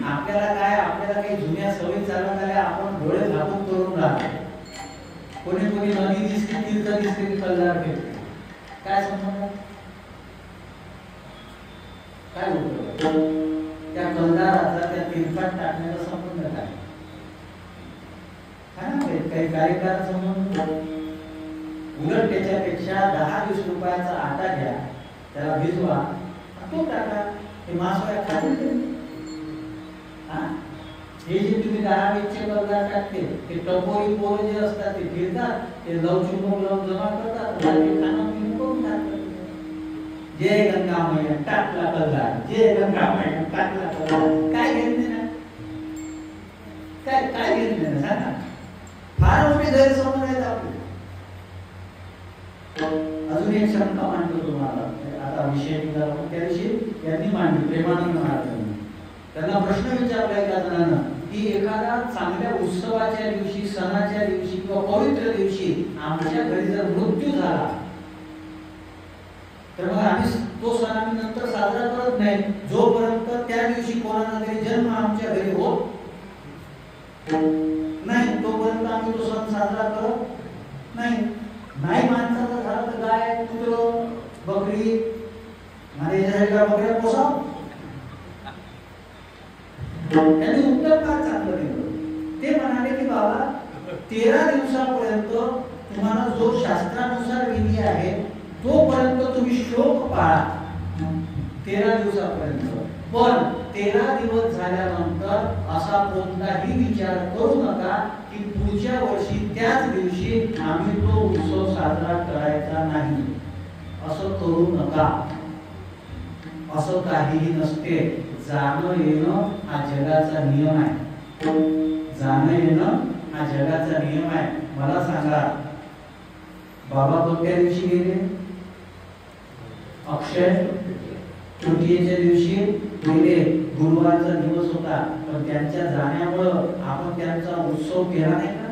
आपल्याला काही जुन्या सवयी चालत आल्या, आपण डोळे झाकून करून राहतो. कोणी नदी दिसते, तीर्थ दिसते की कल्लार फेकते. काय संबंध? काय होतं? त्या कल्लाराचा त्या तीर्थात टाकण्याचा संबंध काय? काही कार्यक्रम संबंध. उलट त्याच्यापेक्षा 10-20 रुपयाचा आटा घ्या, त्याला भिजवा, तो टाका. हे मासोळ्या खातील. हे जे तुम्ही 10-20चे कल्लार टाकते, ते टपोरी पोरं जे असतात ते फिरतात, ते लवचुमक लावून जमा करतात, खाणं पिणं करून टाकतात. जय गंगा मैया टाकला कल्लार, जय गंगा मैया टाकला कल्लार. काय घेतले ना? काय घेतले ना? सांगा. फार मोठे गैरसमज आहेत आपले. अजून एक शंका मांडतो तुम्हाला. आता विषय निघाला, त्याविषयी यांनी मांडली प्रेमानंद महाराजांनी. त्यांना प्रश्न विचारला एका जणांना की एखादा चांगल्या उत्सवाच्या दिवशी, सणाच्या दिवशी किंवा पवित्र दिवशी आमच्या घरी जर मृत्यू झाला तर मग आम्ही तो सण आम्ही नंतर साजरा करत नाही जोपर्यंत त्या दिवशी कोणाचा तरी जन्म आमच्या घरी होत नाही, तोपर्यंत आम्ही तो सण साजरा करत नाही. माणसाचा झाला तर गाय, कुत्र, बकरी, बकऱ्या पोसा. त्यांनी उत्तर फार चांगलं दिलं. ते म्हणाले की बाबा 13 दिवसापर्यंत तुम्हाला जो शास्त्रानुसार विधी आहे तोपर्यंत तुम्ही श्लोक पाळा. 13 दिवसापर्यंत. पण 13 दिवस झाल्यानंतर असा कोणताही विचार करू नका की पुढच्या वर्षी त्याच दिवशी आम्ही तो उत्सव साजरा करायचा नाही. असं करू नका. असं काहीही नसते. जाणं येणं हा जगाचा नियम आहे. जाणं येणं हा जगाचा नियम आहे. मला सांगा, बाबा कोणत्या दिवशी गेले? अक्षय तृतीयेच्या दिवशी गेले. गुरुवारचा दिवस होता, पण त्यांच्या जाण्यामुळं आपण त्यांचा उत्सव केला नाही का?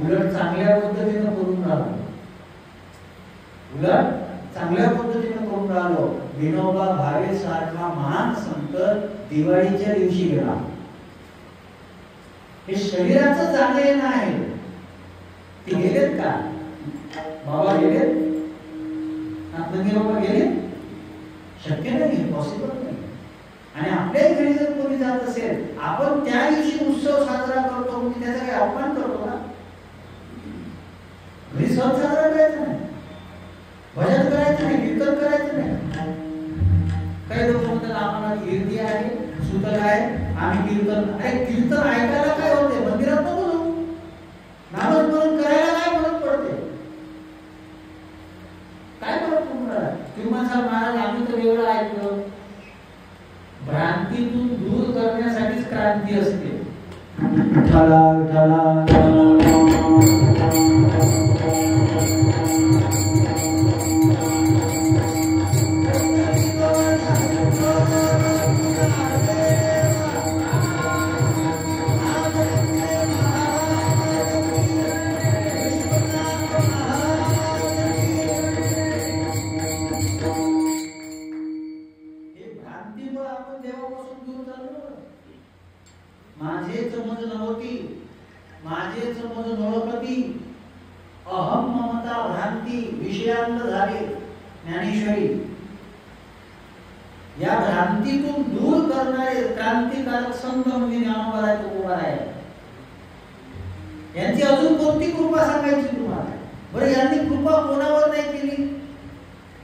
उलट चांगल्या पद्धतीने करून राहिलो. विनोबा भावे सारखा महान संत दिवाळीच्या दिवशी गेला. हे शरीराचं जाणं येणं आहे. ते गेलेत का? बाबा गेलेत? नाथनगी बाबा गेले? शक्य नाही, पॉसिबल नाही. आणि आपल्याही घरी जर कोणी जात असेल, आपण त्या दिवशी उत्सव साजरा करतो म्हणजे त्याचा काही अपमान करतो ना? घरी सण साजरा करायचा नाही, भजन करायचं नाही, कीर्तन करायचं नाही. काही लोक म्हणतात आम्हाला कीर्ती आहे, सुतक आहे, आम्ही कीर्तन. अरे कीर्तन ऐकायला काय होते? मंदिरात नको जाऊ. नामस्मरण करायला काय फरक पडते? काय फरक पडणार? तुम्ही म्हणता महाराज आम्ही तर वेगळं ऐकलं. भ्रांतीतून दूर करण्यासाठीच क्रांती असते. माझे समज नळपती अहम ममता भ्रांती विषयांत झाले. ज्ञानेश्वरी या भ्रांतीतून दूर करणारे क्रांतिकारक संत म्हणजे ज्ञानोबा तुकोबा आहे. यांची अजून कोणती कृपा सांगायची तुम्हाला? बरं, यांनी कृपा कोणावर नाही केली?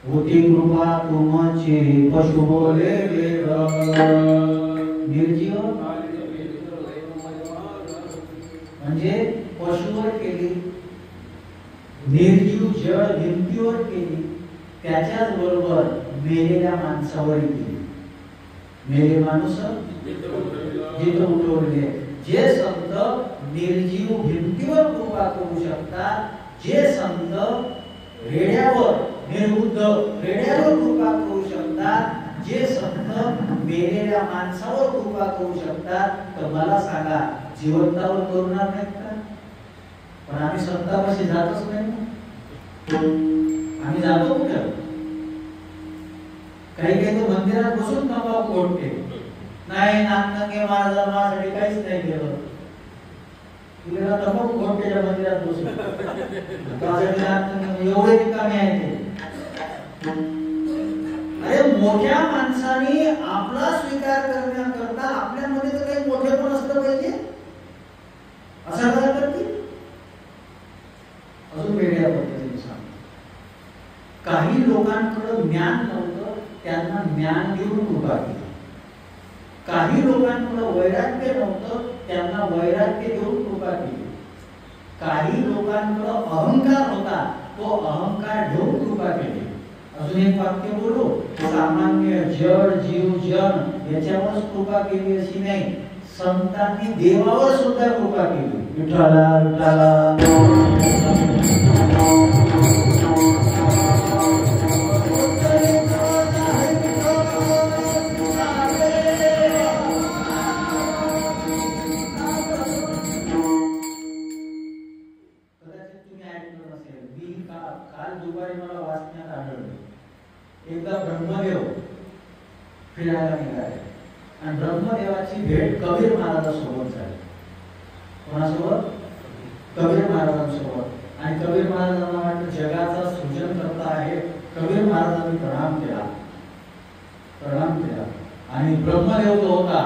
होती कृपा तुमची पशु बोले वेद निर्जीव म्हणजे पशुवर केली, निर्जीव जड भिंतीवर केली, त्याच्याच बरोबर मेलेल्या माणसावरही केली. मेले माणूस जिथं उठवले. जे संत निर्जीव भिंतीवर कृपा करू शकतात, जे संत रेड्यावर निर्बुद्ध रेड्यावर कृपा करू शकतात, जे संत मेलेल्या माणसावर कृपा करू शकतात, तर मला सांगा जिवंतावर करुणार नाहीत का? पण आम्ही संतापाशी जातच नाही. आम्ही जातो कुठं? काही काही तर मंदिरात बसून तंबाखू ओढते. नाही नाथनंगे महाराजांसाठी काहीच नाही केलं. तुला तंबाखू ओढतेच्या मंदिरात बसून एवढे रिकामे आहे ते. अरे मोठ्या माणसाने आपला स्वीकार करण्याकरता आपल्यामध्ये तर काही मोठेपण असलं पाहिजे. असं काय करते? अजून वेगळ्या पद्धतीने सांग. काही लोकांकडे ज्ञान नव्हतं, त्यांना ज्ञान देऊन कृपा केली. काही लोकांकडे वैराग्य नव्हतं, त्यांना वैराग्य देऊन कृपा केली. काही लोकांकडे अहंकार होता, तो अहंकार घेऊन कृपा केली. अजून एक वाक्य बोलू. सामान्य जड जीव जन याच्यावरच कृपा केली अशी नाही, संतांनी देवावर सुद्धा कृपा केली. विठ्ठला विठ्ठला एकदा ब्रह्मदेव फिरायला निघाले आणि ब्रह्मदेवाची भेट कबीर महाराजांसोबत झाली. कोणासोबत? कबीर महाराजांसोबत. आणि कबीर महाराजांना वाटलं जगाचा सृजन करता आहे. कबीर महाराजांनी प्रणाम केला आणि ब्रह्मदेव जो होता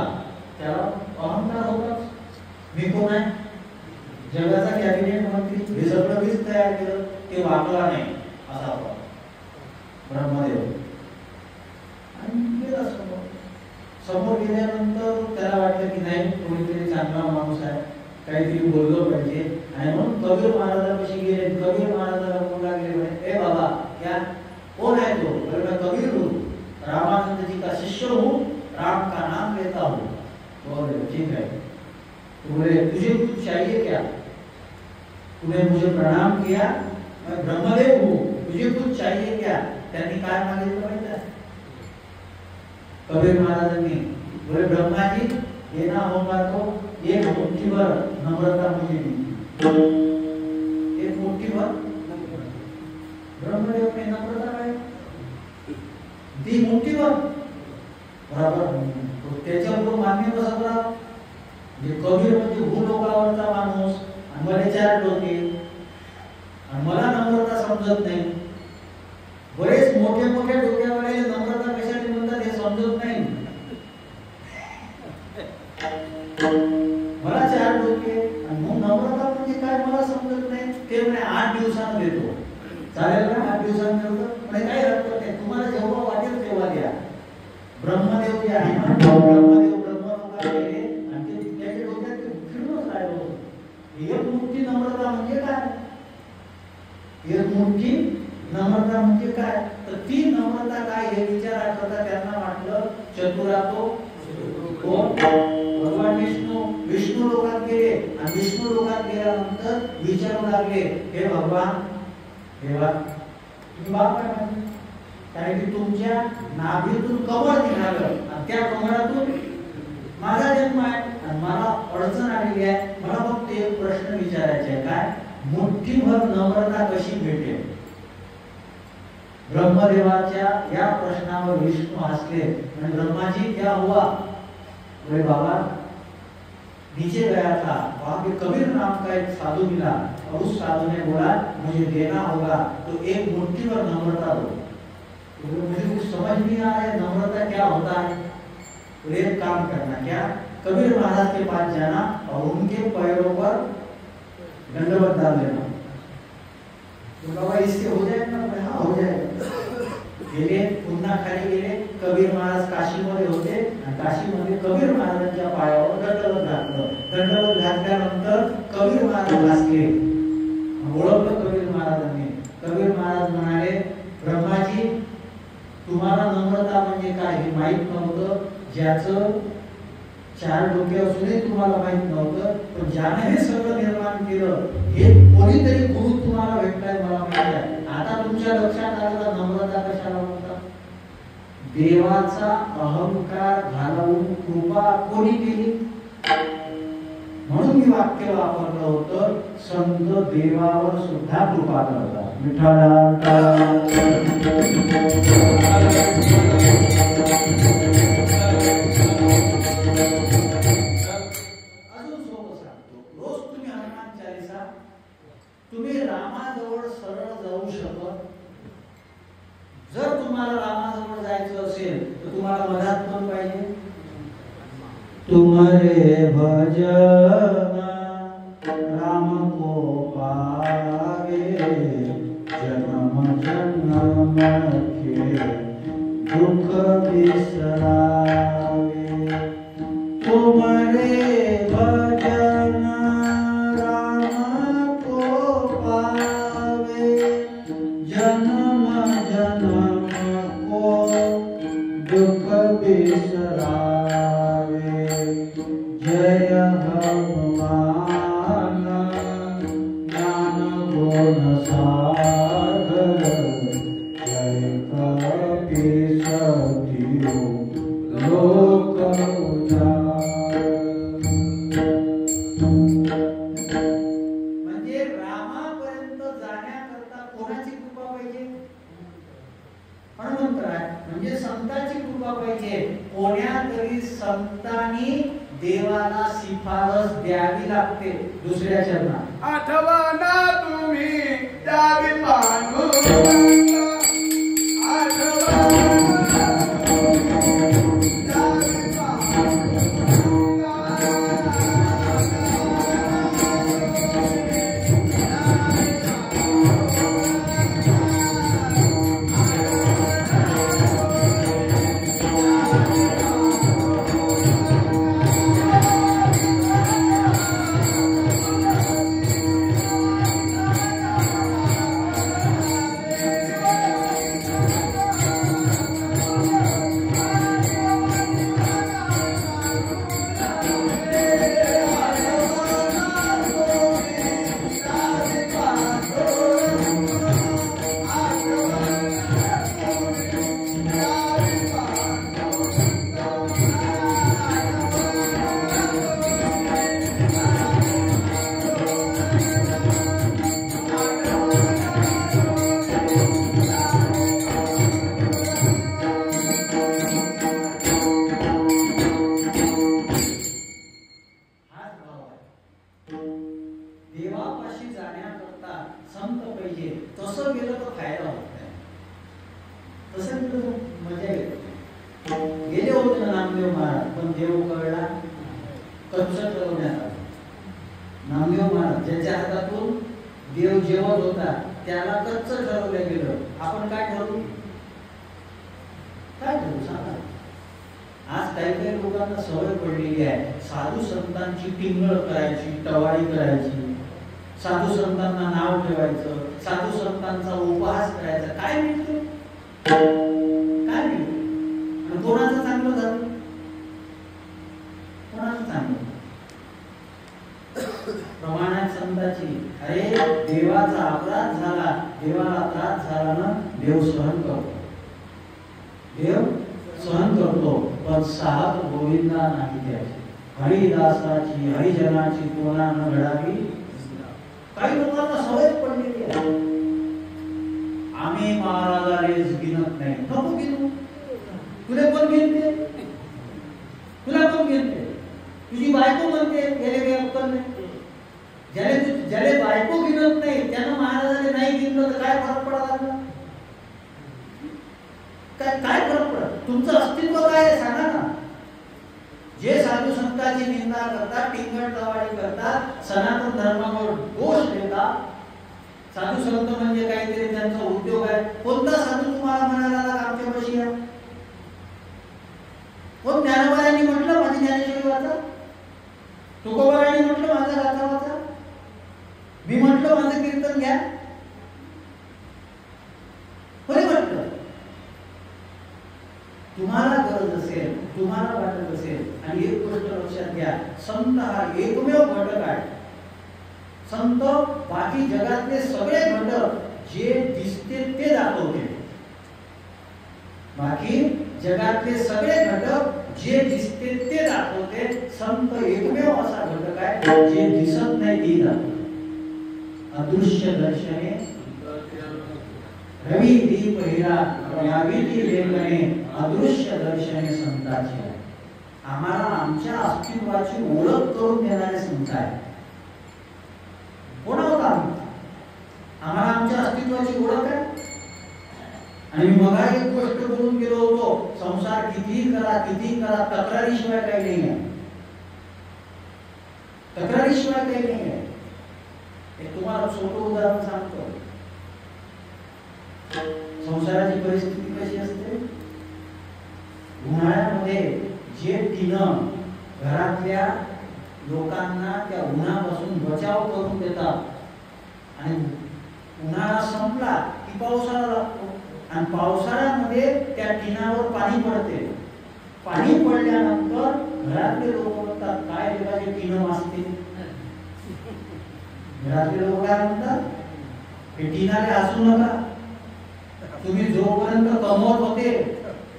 त्याला अहंकार होताच. मी कोण आहे? जगाचा कॅबिनेट मंत्री. हे सगळं मीच तयार केलं. ते वागला नाही असा होता ब्रह्मदेव. आणि गेला समोर गेल्यानंतर त्याला वाटलं की नाही कोणीतरी चांगला माणूस आहे, काहीतरी बोललं पाहिजे. आणि म्हणून कबीर महाराजांपाशी गेले. कबीर महाराजांना बोलला गेले, ए बाबा क्या कौन है तो? मैं कबीर हूँ, रामानंद जी का शिष्य हूँ, राम का नाम लेता हूँ. बोले ठीक है. तो बोले तुझे कुछ चाहिए क्या? तूने मुझे प्रणाम किया, मैं ब्रह्मदेव हूँ, तुझे कुछ चाहिए क्या? त्यांनी काय मागितलं माहिती आहे? कबीर महाराजांनी बोले ब्रह्मा जी देना होगा तो एक मुट्ठीभर नम्रता मुझे दी. एक मुट्ठीभर ब्रह्मदेव ने नम्रता काय दी? मुट्ठीभर. बरोबर. त्याच्यावर मान्य कसं करा? कबीर म्हणजे भूलोकावरचा माणूस आणि मला 4 डोके आणि मला नम्रता समजत नाही. बरेच मोठे मोठे डोक्यावाले नम्रता कशाने म्हणतात हे समजत नाही. मला 4 डोके आणि मग नम्रता म्हणजे काय मला समजत नाही. ते म्हणे 8 दिवसांनी देतो. चालेल ना? 8 दिवसांनी देतो म्हणजे काय हरकत नाही, तुम्हाला जेव्हा वाटेल तेव्हा द्या. ब्रह्मदेव जे आहे ना, ब्रह्मदेव ब्रह्मलोकात गेले आणि ते त्याच्या डोक्यात फिरूनच राहिलो. एक मुठी नम्रता म्हणजे काय? एक मुठी नम्रता म्हणजे काय? तर ती नम्रता काय हे विचार करता त्यांना वाटलं चतुरा तो भगवान विष्णू लोकात गेले आणि विष्णू लोकात गेल्यानंतर विचारू लागले, हे भगवान देवा तुम्ही बाप काय म्हणते? कारण की तुमच्या नाभीतून कमळ निघालं आणि त्या कमळातून माझा जन्म आहे आणि मला अडचण आलेली आहे. मला फक्त एक प्रश्न विचारायचा आहे, काय मुठ्ठीभर नम्रता कशी भेटेल? ब्रह्मदेवाच्या या प्रश्नावर विष्णू हसले आणि ब्रह्मा जी क्या हुआ? बोले बाबा नीचे गया था, वहां पे कबीर नाम का एक साधु मिला और उस साधु ने बोला मुझे देना होगा तो एक मुट्ठी भर नम्रता दो. तो मुझे कुछ समझ नहीं आ रहा है नम्रता क्या होता है. तो एक काम करना, क्या कबीर महाराज के पास जाना और उनके पैरों पर दंडवत डाल देना. तो बाबा इससे हो जाएगा? हाँ हो जाएगा. गेले, पुन्हा खाली गेले. कबीर महाराज काशीमध्ये होते आणि काशीमध्ये कबीर महाराजांच्या पायावर दंडवत घातलं. दंडवत घातल्यानंतर कबीर महाराज हसले. ओळखलं कबीर महाराजांनी. कबीर महाराज म्हणाले, ब्रह्माजी तुम्हाला नम्रता म्हणजे काय हे माहित नव्हतं. ज्याचं 4 डोके असूनही तुम्हाला माहित नव्हतं, पण ज्याने हे सगळं निर्माण केलं हे कोणीतरी गुरु तुम्हाला भेटलाय मला माहिती आहे. आता तुमच्या लक्षात आलं नम्रता कशाला म्हणतात. देवाचा अहंकार घालवून कृपा कोणी केली. म्हणून मी वाक्य वापरलं होतं, संत देवावर सुद्धा कृपा करतात. विठ्ठला तुम्ही रामाजवळ सरळ जाऊ शकत. जर तुम्हाला रामाजवळ जायचं असेल तर तुम्हाला मधात पण पाहिजे, तुम्हारे भजन राम को पावे, जन्म जन्म के दुख बिसरावे. तुम्हारे भजन देवाला शिफारस द्यावी लागते दुसऱ्या चरणात. आठवा ना तुम्ही द्यावी मानून, आठवा नामदेव महाराज ज्याच्या हातातून देव जेवत होता त्याला कच्च ठरवलं गेलं. आपण काय ठरवू, काय ठरवू सांगा. आज काही काही लोकांना सवय पडलेली आहे साधू संतांची टिंगळ करायची, टवाळी करायची, साधू संतांना नाव ठेवायचं, साधू संतांचा उपहास करायचा. काय मिळतं, काय मिळतं. आणि कोणाचं चांगलं झालं, कोणाचं चांगलं. प्रमाणात संताची अरे देवाचा अपराध झाला, देवाला त्रास झाला ना, देव सहन करतो, देव सहन करतो, पण साथ गोविंदा नाही द्यायची. हरिदासाची हरिजनाची कोणा न घडावी. काही लोकांना सवय पडलेली आहे आम्ही महाराजालेच गिनत नाही. नको गिनू, तुला कोण गिनते, तुला कोण गिनते. तुझी बायको म्हणते गेले काही अक्कल नाही. ज्याले बायको गिनत नाही त्यानं महाराजाने नाही गिनलं तर काय फरक पडा लागला, काय फरक पडत. तुमचं अस्तित्व काय आहे सांगा ना. जे साधू संतांची निंदा करतात, टिंगल टवाळी करतात, सनातन धर्मावर दोष देतात, साधू संत म्हणजे काहीतरी त्यांचा उद्योग आहे. कोणता साधू तुम्हाला म्हणायला तुम्हाला गरज असेल, तुम्हाला वाटत असेल, आणि एक गोष्ट लक्षात घ्या, संत हा एकमेव घटक आहे. संत बाकी जगातले सगळे घटक जे दिसते ते दाखवते. बाकी जगातले सगळे घटक जे दिसते ते दाखवते. संत एकमेव असा घटक आहे जे दिसत नाही ते दाखवते. अदृश्य दर्शने रवी दीप हिरा याविती लेखने अदृश्य दर्शने संताची आहे. आम्हाला आमच्या अस्तित्वाची ओळख करून देणारे संत आहे. कोण आहोत आम्ही? आम्हाला आमच्या अस्तित्वाची ओळख आहे. आणि मी मगा एक गोष्ट बोलून गेलो होतो, संसार कितीही करा तक्रारीशिवाय काही नाही आहे. तक्रारीशिवाय काही नाही आहे. एक तुम्हाला छोटं उदाहरण सांगतो. संसाराची परिस्थिती कशी असते? उन्हाळ्यामध्ये जे टिनं घरातल्या लोकांना त्या उन्हापासून बचाव करून देतात, आणि उन्हाळा संपला की पावसाळा लागतो, आणि पावसाळ्यामध्ये त्या टिनावर पाणी पडते. पाणी पडल्यानंतर घरातले लोक म्हणतात, काय देवाचे टिनं वाजते. घरातले लोक काय म्हणतात, हे टिनाले हसू नका, तुम्ही जोपर्यंत कमवत होते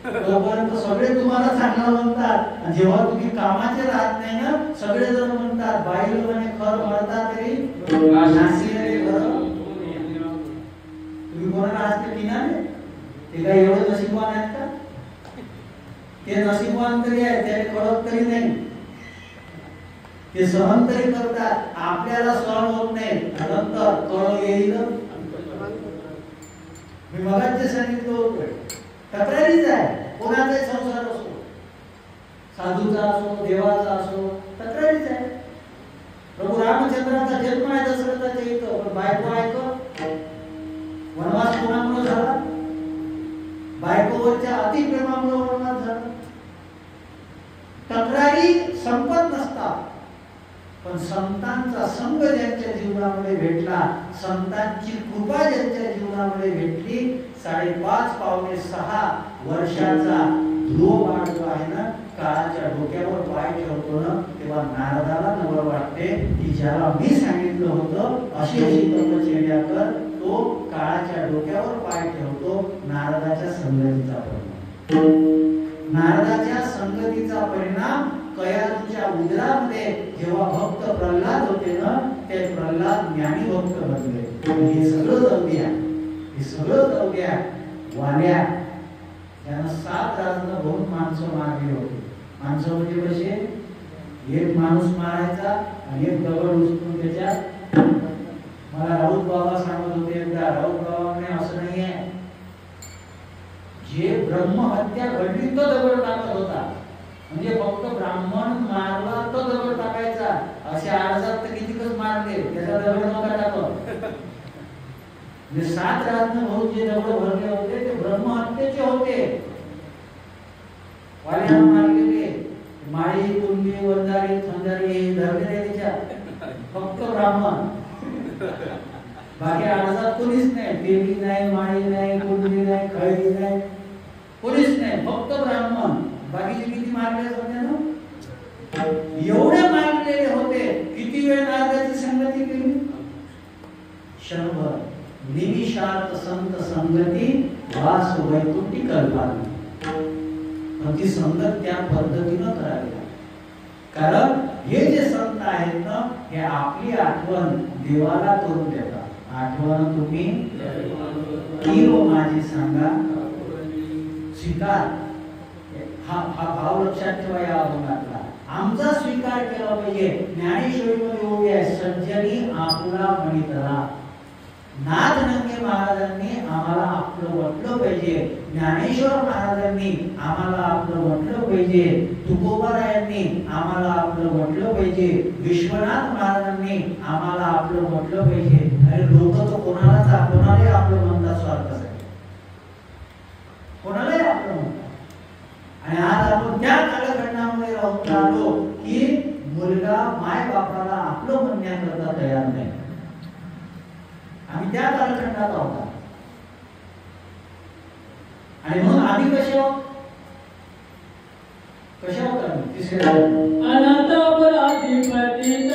तोपर्यंत सगळे तुम्हाला चांगलं म्हणतात, आणि जेव्हा तुम्ही कामाचे राहत नाही ना, सगळे जण म्हणतात बाईल म्हणे खर म्हणतात तरी नाशिले घर. तुम्ही कोणाला हसते टिनाने? ते काय एवढं नशीबवान आहेत का? ते नशीबवान तरी आहे, त्याने कळत तरी नाही, ते सहन तरी करतात. आपल्याला सहन होत नाही, नंतर कळ येईल. मी मगाच जे सांगितलं होतं, तक्रारीच आहे. कोणाचाही संसार असो, साधूचा असो, देवाचा असो, तक्रारीच आहे. प्रभू रामचंद्राचा जन्म आहे दशरथाच्या इथं, पण बायको ऐकत. वनवास कोणामुळे झाला? बायकोवरच्या अतिप्रेमामुळे वनवास झाला. तक्रारी संपत नसतात, पण संतांचा संग ज्यांच्या जीवनामध्ये भेटला, संतांची कृपा ज्यांच्या जीवनामध्ये भेटली, 5.5 पावणे 6 वर्षाचा ध्रुव बाळ जो आहे ना, काळाच्या डोक्यावर पाय ठेवतो ना, तेव्हा नारदाला नवल वाटते की ज्याला मी सांगितलं होतं अशी तपश्चर्या कर, तो काळाच्या डोक्यावर पाय ठेवतो. नारदाच्या संगतीचा परिणाम, नारदाच्या संगतीचा परिणाम कयारूच्या उदरामध्ये जेव्हा भक्त प्रल्हाद होते ना, ते प्रल्हाद ज्ञानी भक्त बनले. हे सगळं जाऊ द्या, हे सगळं जाऊ द्या. वाल्या त्यानं 7 राजनं बहुत माणसं मारली होती. माणसं म्हणजे कसे? एक माणूस मारायचा आणि एक दगड उचलून त्याच्यात. मला राऊत बाबा सांगत होते एकदा, राऊत बाबाने असं नाहीये, जे ब्रह्महत्या घडली तो दगड टाकत होता, म्हणजे फक्त ब्राह्मण मारला तो दगड टाकायचा. असे 8,000 तर कितीकच मारले, त्याचा दगड नव्हता टाकत. म्हणजे 7 राजन भाऊ जे दगड भरले होते ते ब्रह्महत्येचे होते. वाल्यानं मारलेले माळी, कुंडी, वंजारी, थंजारी हे धरले नाही त्याच्यात, फक्त ब्राह्मण. बाकी 8,000 कोणीच नाही, देवी नाही, माळी नाही, कुंडी नाही, खळी नाही, कोणीच नाही, फक्त ब्राह्मण. बाकीचे किती मारले होते ना? एवढे मारलेले होते. किती वेळ नारदाची संगती केली? 100 निमिषात संत संगती वास वैकुंठी कल्पाली. ती संगत त्या पद्धतीनं करावी. कारण हे जे संत आहेत ना, हे आपली आठवण देवाला करून देतात. आठवण तुम्ही की व माझी सांगा स्वीकार. हा भाव लक्षात ठेवा. या अभंगातला आमचा स्वीकार केला पाहिजे. ज्ञानेश्वरीमध्ये ओवी आहे, सज्जनी आपुला मणितरा. नाथ नंगे महाराजांनी आम्हाला आपलं म्हटलं पाहिजे. ज्ञानेश्वर महाराजांनी आम्हाला आपलं म्हटलं पाहिजे. तुकोबारायांनी आम्हाला आपलं म्हटलं पाहिजे. विश्वनाथ महाराजांनी आम्हाला आपलं म्हटलं पाहिजे. अरे लोक तर कोणालाही आपलं म्हणतात स्वार्थासाठी, कोणालाही आपलं म्हणतात. आणि आज आपण त्या कालखंडामध्ये राहून राहिलो की मुलगा माय बापाला आपलं म्हणण्याकरता तयार नाही. आम्ही त्या कालखंडात आहोत. आणि म्हणून आम्ही कसे आहोत? कशावर करणार तिसऱ्या अनंत अपराधी पतित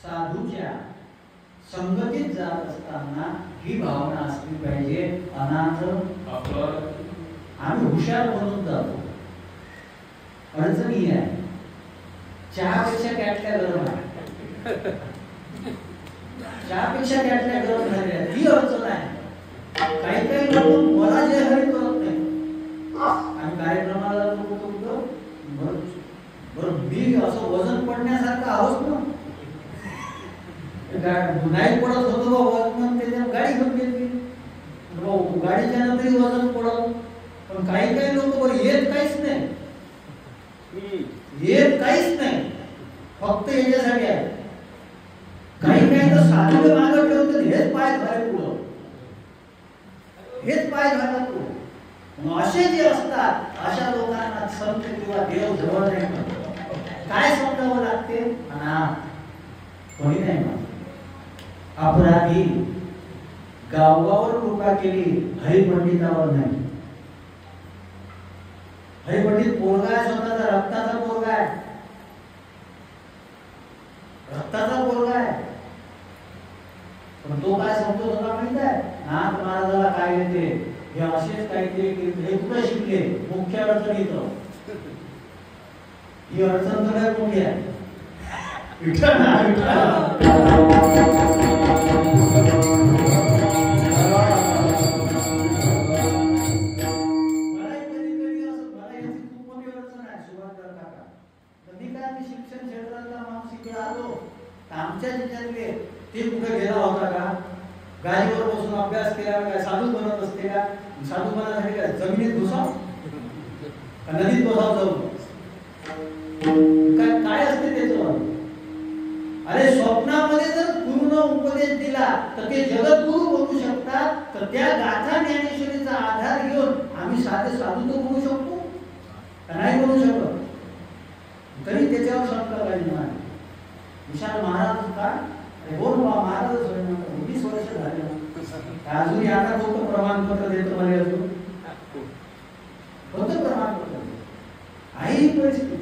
साधूच्या संगतीत जात असताना ही भावना असली पाहिजे. अनाथ आम्ही हुशार बनून जातो. अडचणी आहे. चहापेक्षा कॅटल्या गरम आहे. चहापेक्षा कॅटल्या गरम झाल्या ही अडचण आहे. काही काही लोक मला जे हरी करत नाही. आम्ही कार्यक्रमाला जातो कुठं बरं मी असं वजन पडण्यासारखं आहोत ना. नाही पडत होतं वजन त्याच्या गाडी घेऊन घेतली. गाडीच्या नंतर वजन पडत. पण काही काही लोक बरं येत काहीच नाही. येत काहीच नाही. फक्त याच्यासाठी आहे. काही काही तर साधूला मागं ठेवतात. हेच पाय झाले पुढं. हेच पाय झाला पुढं. असे जे असतात अशा लोकांना संत किंवा देव जवळ नाही. काय समजावं लागते? अनाथ कोणी नाही म्हणत. अपराधी गावावर कृपा केली. हरिपंडितावर नाही. हरिपंडित पोरगा आहे. स्वतःचा रक्ताचा पोरगा आहे. रक्ताचा पोरगा आहे. पण तो काय समजत होता माहित आहे? नाथ महाराजाला काय येते हे असेच काहीतरी हे कुठं शिकले. मुख्य अडचण येतं. ही अडचण तर काय मोठी आहे. विठ्ठल शिक्षण क्षेत्रातला माणूस इकडे आलो. आमच्या जिल्ह्यातले ते कुठे गेला होता का? गाडीवर बसून अभ्यास केला काय? साधू बनत असते का? साधू बनासाठी काय जमिनीत घुसाव का नदीत बसाव जाऊ? काय असते त्याचं? अरे स्वप्नामध्ये जर पूर्ण उपदेश दिला तर ते जगद्गुरु तर त्या गाथा ज्ञानेश्वरीचा आधार घेऊन आम्ही साधे साधू तर म्हणू शकतो का नाही म्हणू शकत? तरी त्याच्यावर शंका काही नाही. विशाल महाराज काय बोल महाराजच होय ना, 20 वर्ष झाले ना, अजून आता फक्त प्रमाणपत्र देतो मला, अजून फक्त प्रमाणपत्र आहे ही परिस्थिती.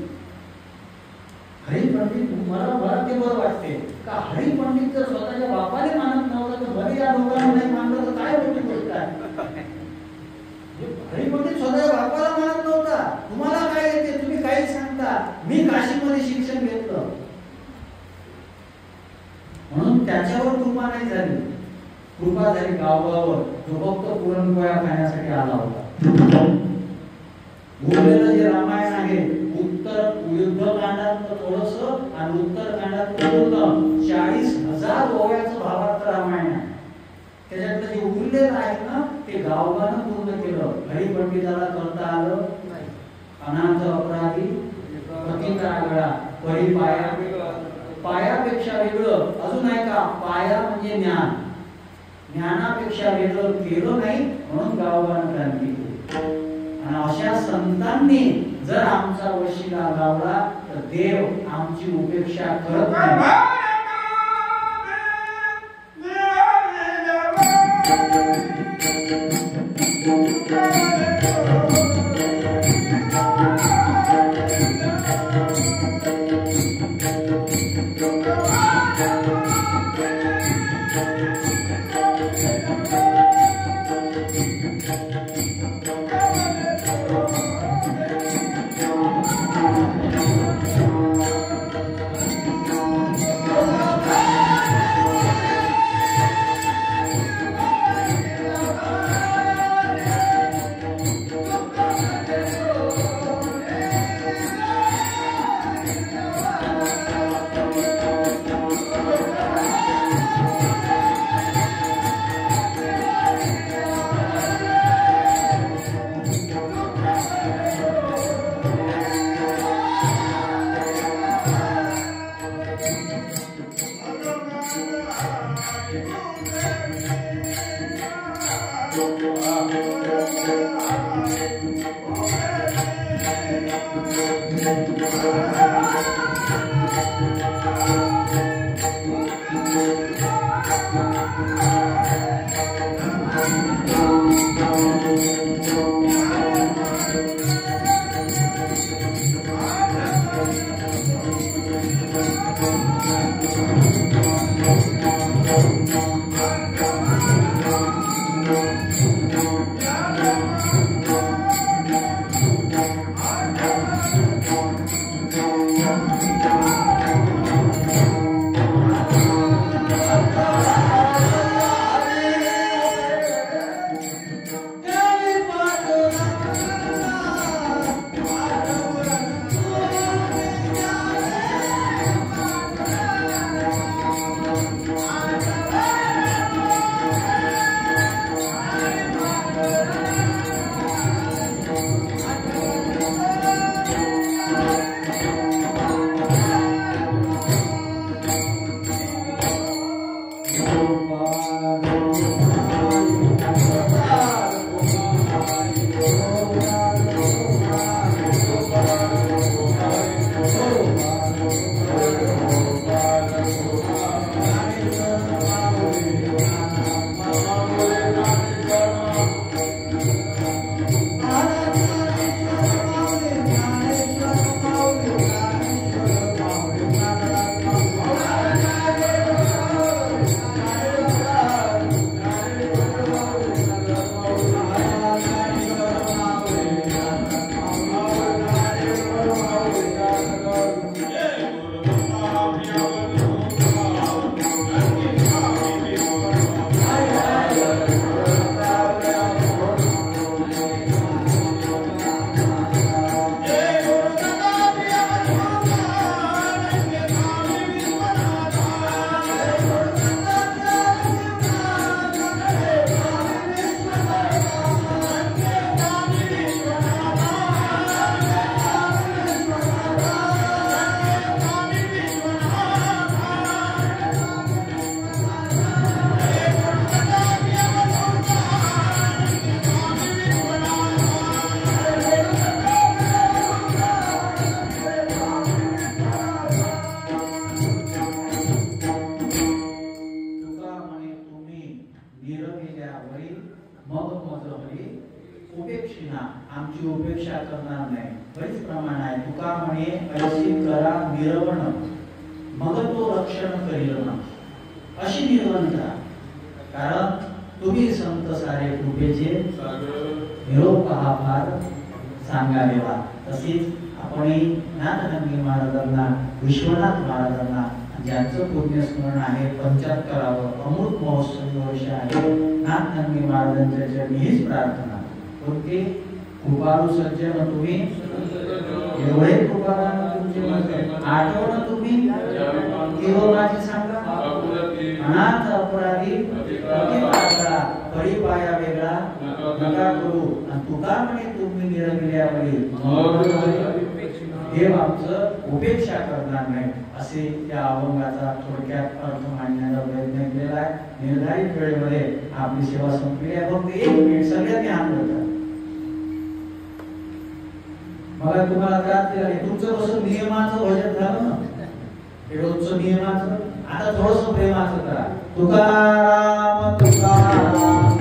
हरिपंडित मला ते बरं वाटते का हरिपंडित जर स्वतःच्या बापाने मानत नव्हतं तर बरे या लोकांना नाही मानलं तर काय मोठी गोष्ट आहे. हरिपंडित स्वतःच्या बापाला मानत नव्हता. तुम्हाला काय येते, तुम्ही काही सांगता, मी काशीमध्ये शिक्षण घेतलं म्हणून त्याच्यावर कृपा नाही झाली. कृपा झाली गावावर, जो फक्त पुरणपोळ्या खाण्यासाठी आला होता. उरलेलं जे रामायण आहे उत्तर युद्धकांडात थोडस आणि उत्तरकांडात पूर्ण 40,000 ओव्याचं भावार्थ रामायण आहे. त्याच्यातलं जे उरलेलं आहे ना ते गावगानं पूर्ण केलं. हरिपंडिताला करता आलं नाही. अनाथ अपराधी पतिता आगळा परिपाया, पायापेक्षा वेगळं अजून आहे का? पाया म्हणजे ज्ञान, ज्ञानापेक्षा वेगळं केलं नाही म्हणून गावगानं क्रांती केली. आणि अशा संतांनी जर आमचा वशिला गावला तर देव आमची उपेक्षा करत नाही. उपेक्षिना, आमची उपेक्षा करणार नाही. बरीच प्रमाण आहे. तुका म्हणे ऐशी करा निर्वण, मग तो रक्षण करील ना. अशी निर्वण करा, कारण तुम्ही संत सारे कृपेचे निरोप हा फार सांगावेवा. तसेच आपण नाथनंदी महाराजांना, विश्वनाथ महाराजांना ज्यांचं पुण्यस्मरण आहे 75वे अमृत महोत्सवी वर्ष आहे, नाथनंदी महाराजांच्या चरणी हीच प्रार्थना. कोणते कृपाळू सज्जन तुम्ही, एवढे कृपाळू तुमचे आठवण तुम्ही केवळ माझी सांगा. अनाथ अपराधी परिपाया वेगळा नका करू. आणि तुका म्हणे तुम्ही निरमिल्यावरील देव आमचं उपेक्षा करणार नाही. असे त्या अभंगाचा थोडक्यात अर्थ मांडण्याचा प्रयत्न केलेला आहे. निर्धारित वेळेमध्ये आपली सेवा संपली आहे. फक्त 1 मिनिट सगळ्यांनी हात धरतात. मला तुम्हाला त्रास दिला नाही. तुमचं कसं नियमाचं भजन झालं ना, हे रोजचं नियमाचं. आता थोडंसं प्रेमाचं करा. तुकाराम तुकाराम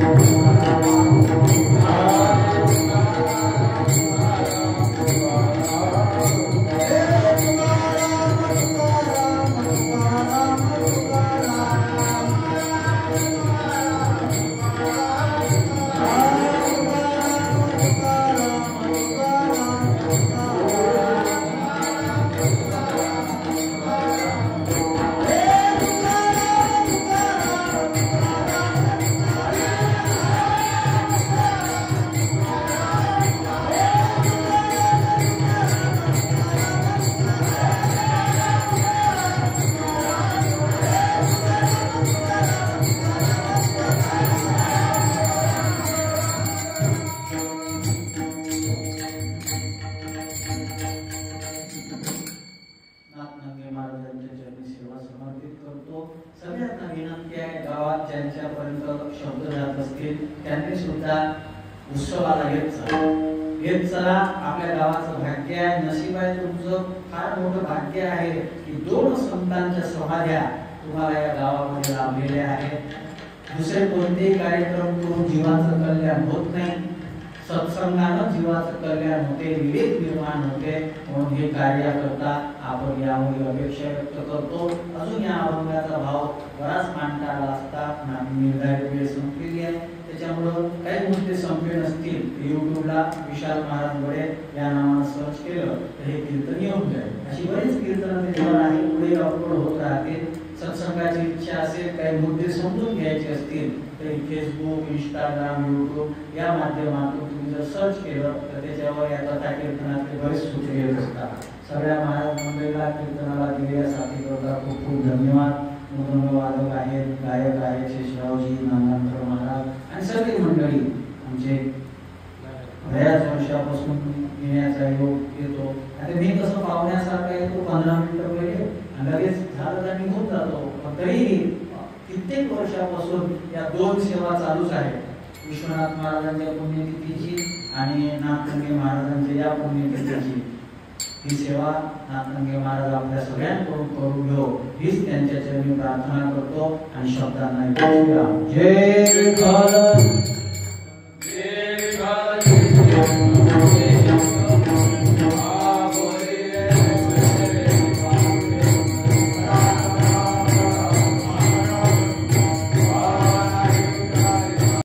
त्यांनी सुद्धा उत्सवाला येत चला. आपल्या गावाचं भाग्य आहे, नशीब आहे तुमचं. फार मोठं भाग्य आहे की 2 संतांच्या समाध्या तुम्हाला या गावामध्ये लाभलेल्या आहेत. दुसरे कोणतेही कार्यक्रम करून जीवाचं कल्याण होत नाही. सत्संगानं जीवाचं कल्याण होते, विवेक निर्माण होते. म्हणून हे कार्य करता आपण यामुळे अपेक्षा व्यक्त करतो. अजून या अभंगाचा भाव बराच मांडता आला असता, निर्धारित वेळ संपलेली आहे. त्याच्यामुळं काही मुद्दे संपले नसतील, युट्यूबला विशाल महाराज बडे या नावानं सर्च केलं तर हे कीर्तन येऊन जाईल. अशी बरीच कीर्तनं त्याच्यावर आहे, पुढे अपलोड होत राहतील. सत्संगाची इच्छा असेल, काही मुद्दे समजून घ्यायचे असतील तर फेसबुक, इंस्टाग्राम, युट्यूब या माध्यमातून तुम्ही जर सर्च केलं तर त्याच्यावर या कथा कीर्तनातले बरेच सूत्र येत असतात. सगळ्या महाराज मंडळीला कीर्तनाला दिलेल्या साथीकरता खूप खूप धन्यवाद. मृदंग वादक आहेत, गायक आहेत, शेषरावजी, नांदकर महाराज आणि सगळी मंडळी आमचे बऱ्याच वर्षापासून येण्याचा योग येतो. आता मी कसं पाहुण्यासारखा येतो 15 मिनिटं पहिले आणि लगेच झालं तर निघून जातो. पण तरीही कित्येक वर्षापासून या 2 सेवा चालूच आहेत. विश्वनाथ महाराजांच्या पुण्यतिथीची आणि नाथनंदी महाराजांच्या या पुण्यतिथीची ही सेवा नाथनंदी महाराज आपल्या सगळ्यांकडून करून घेऊ हीच त्यांच्या चरणी प्रार्थना करतो आणि शब्दांना जय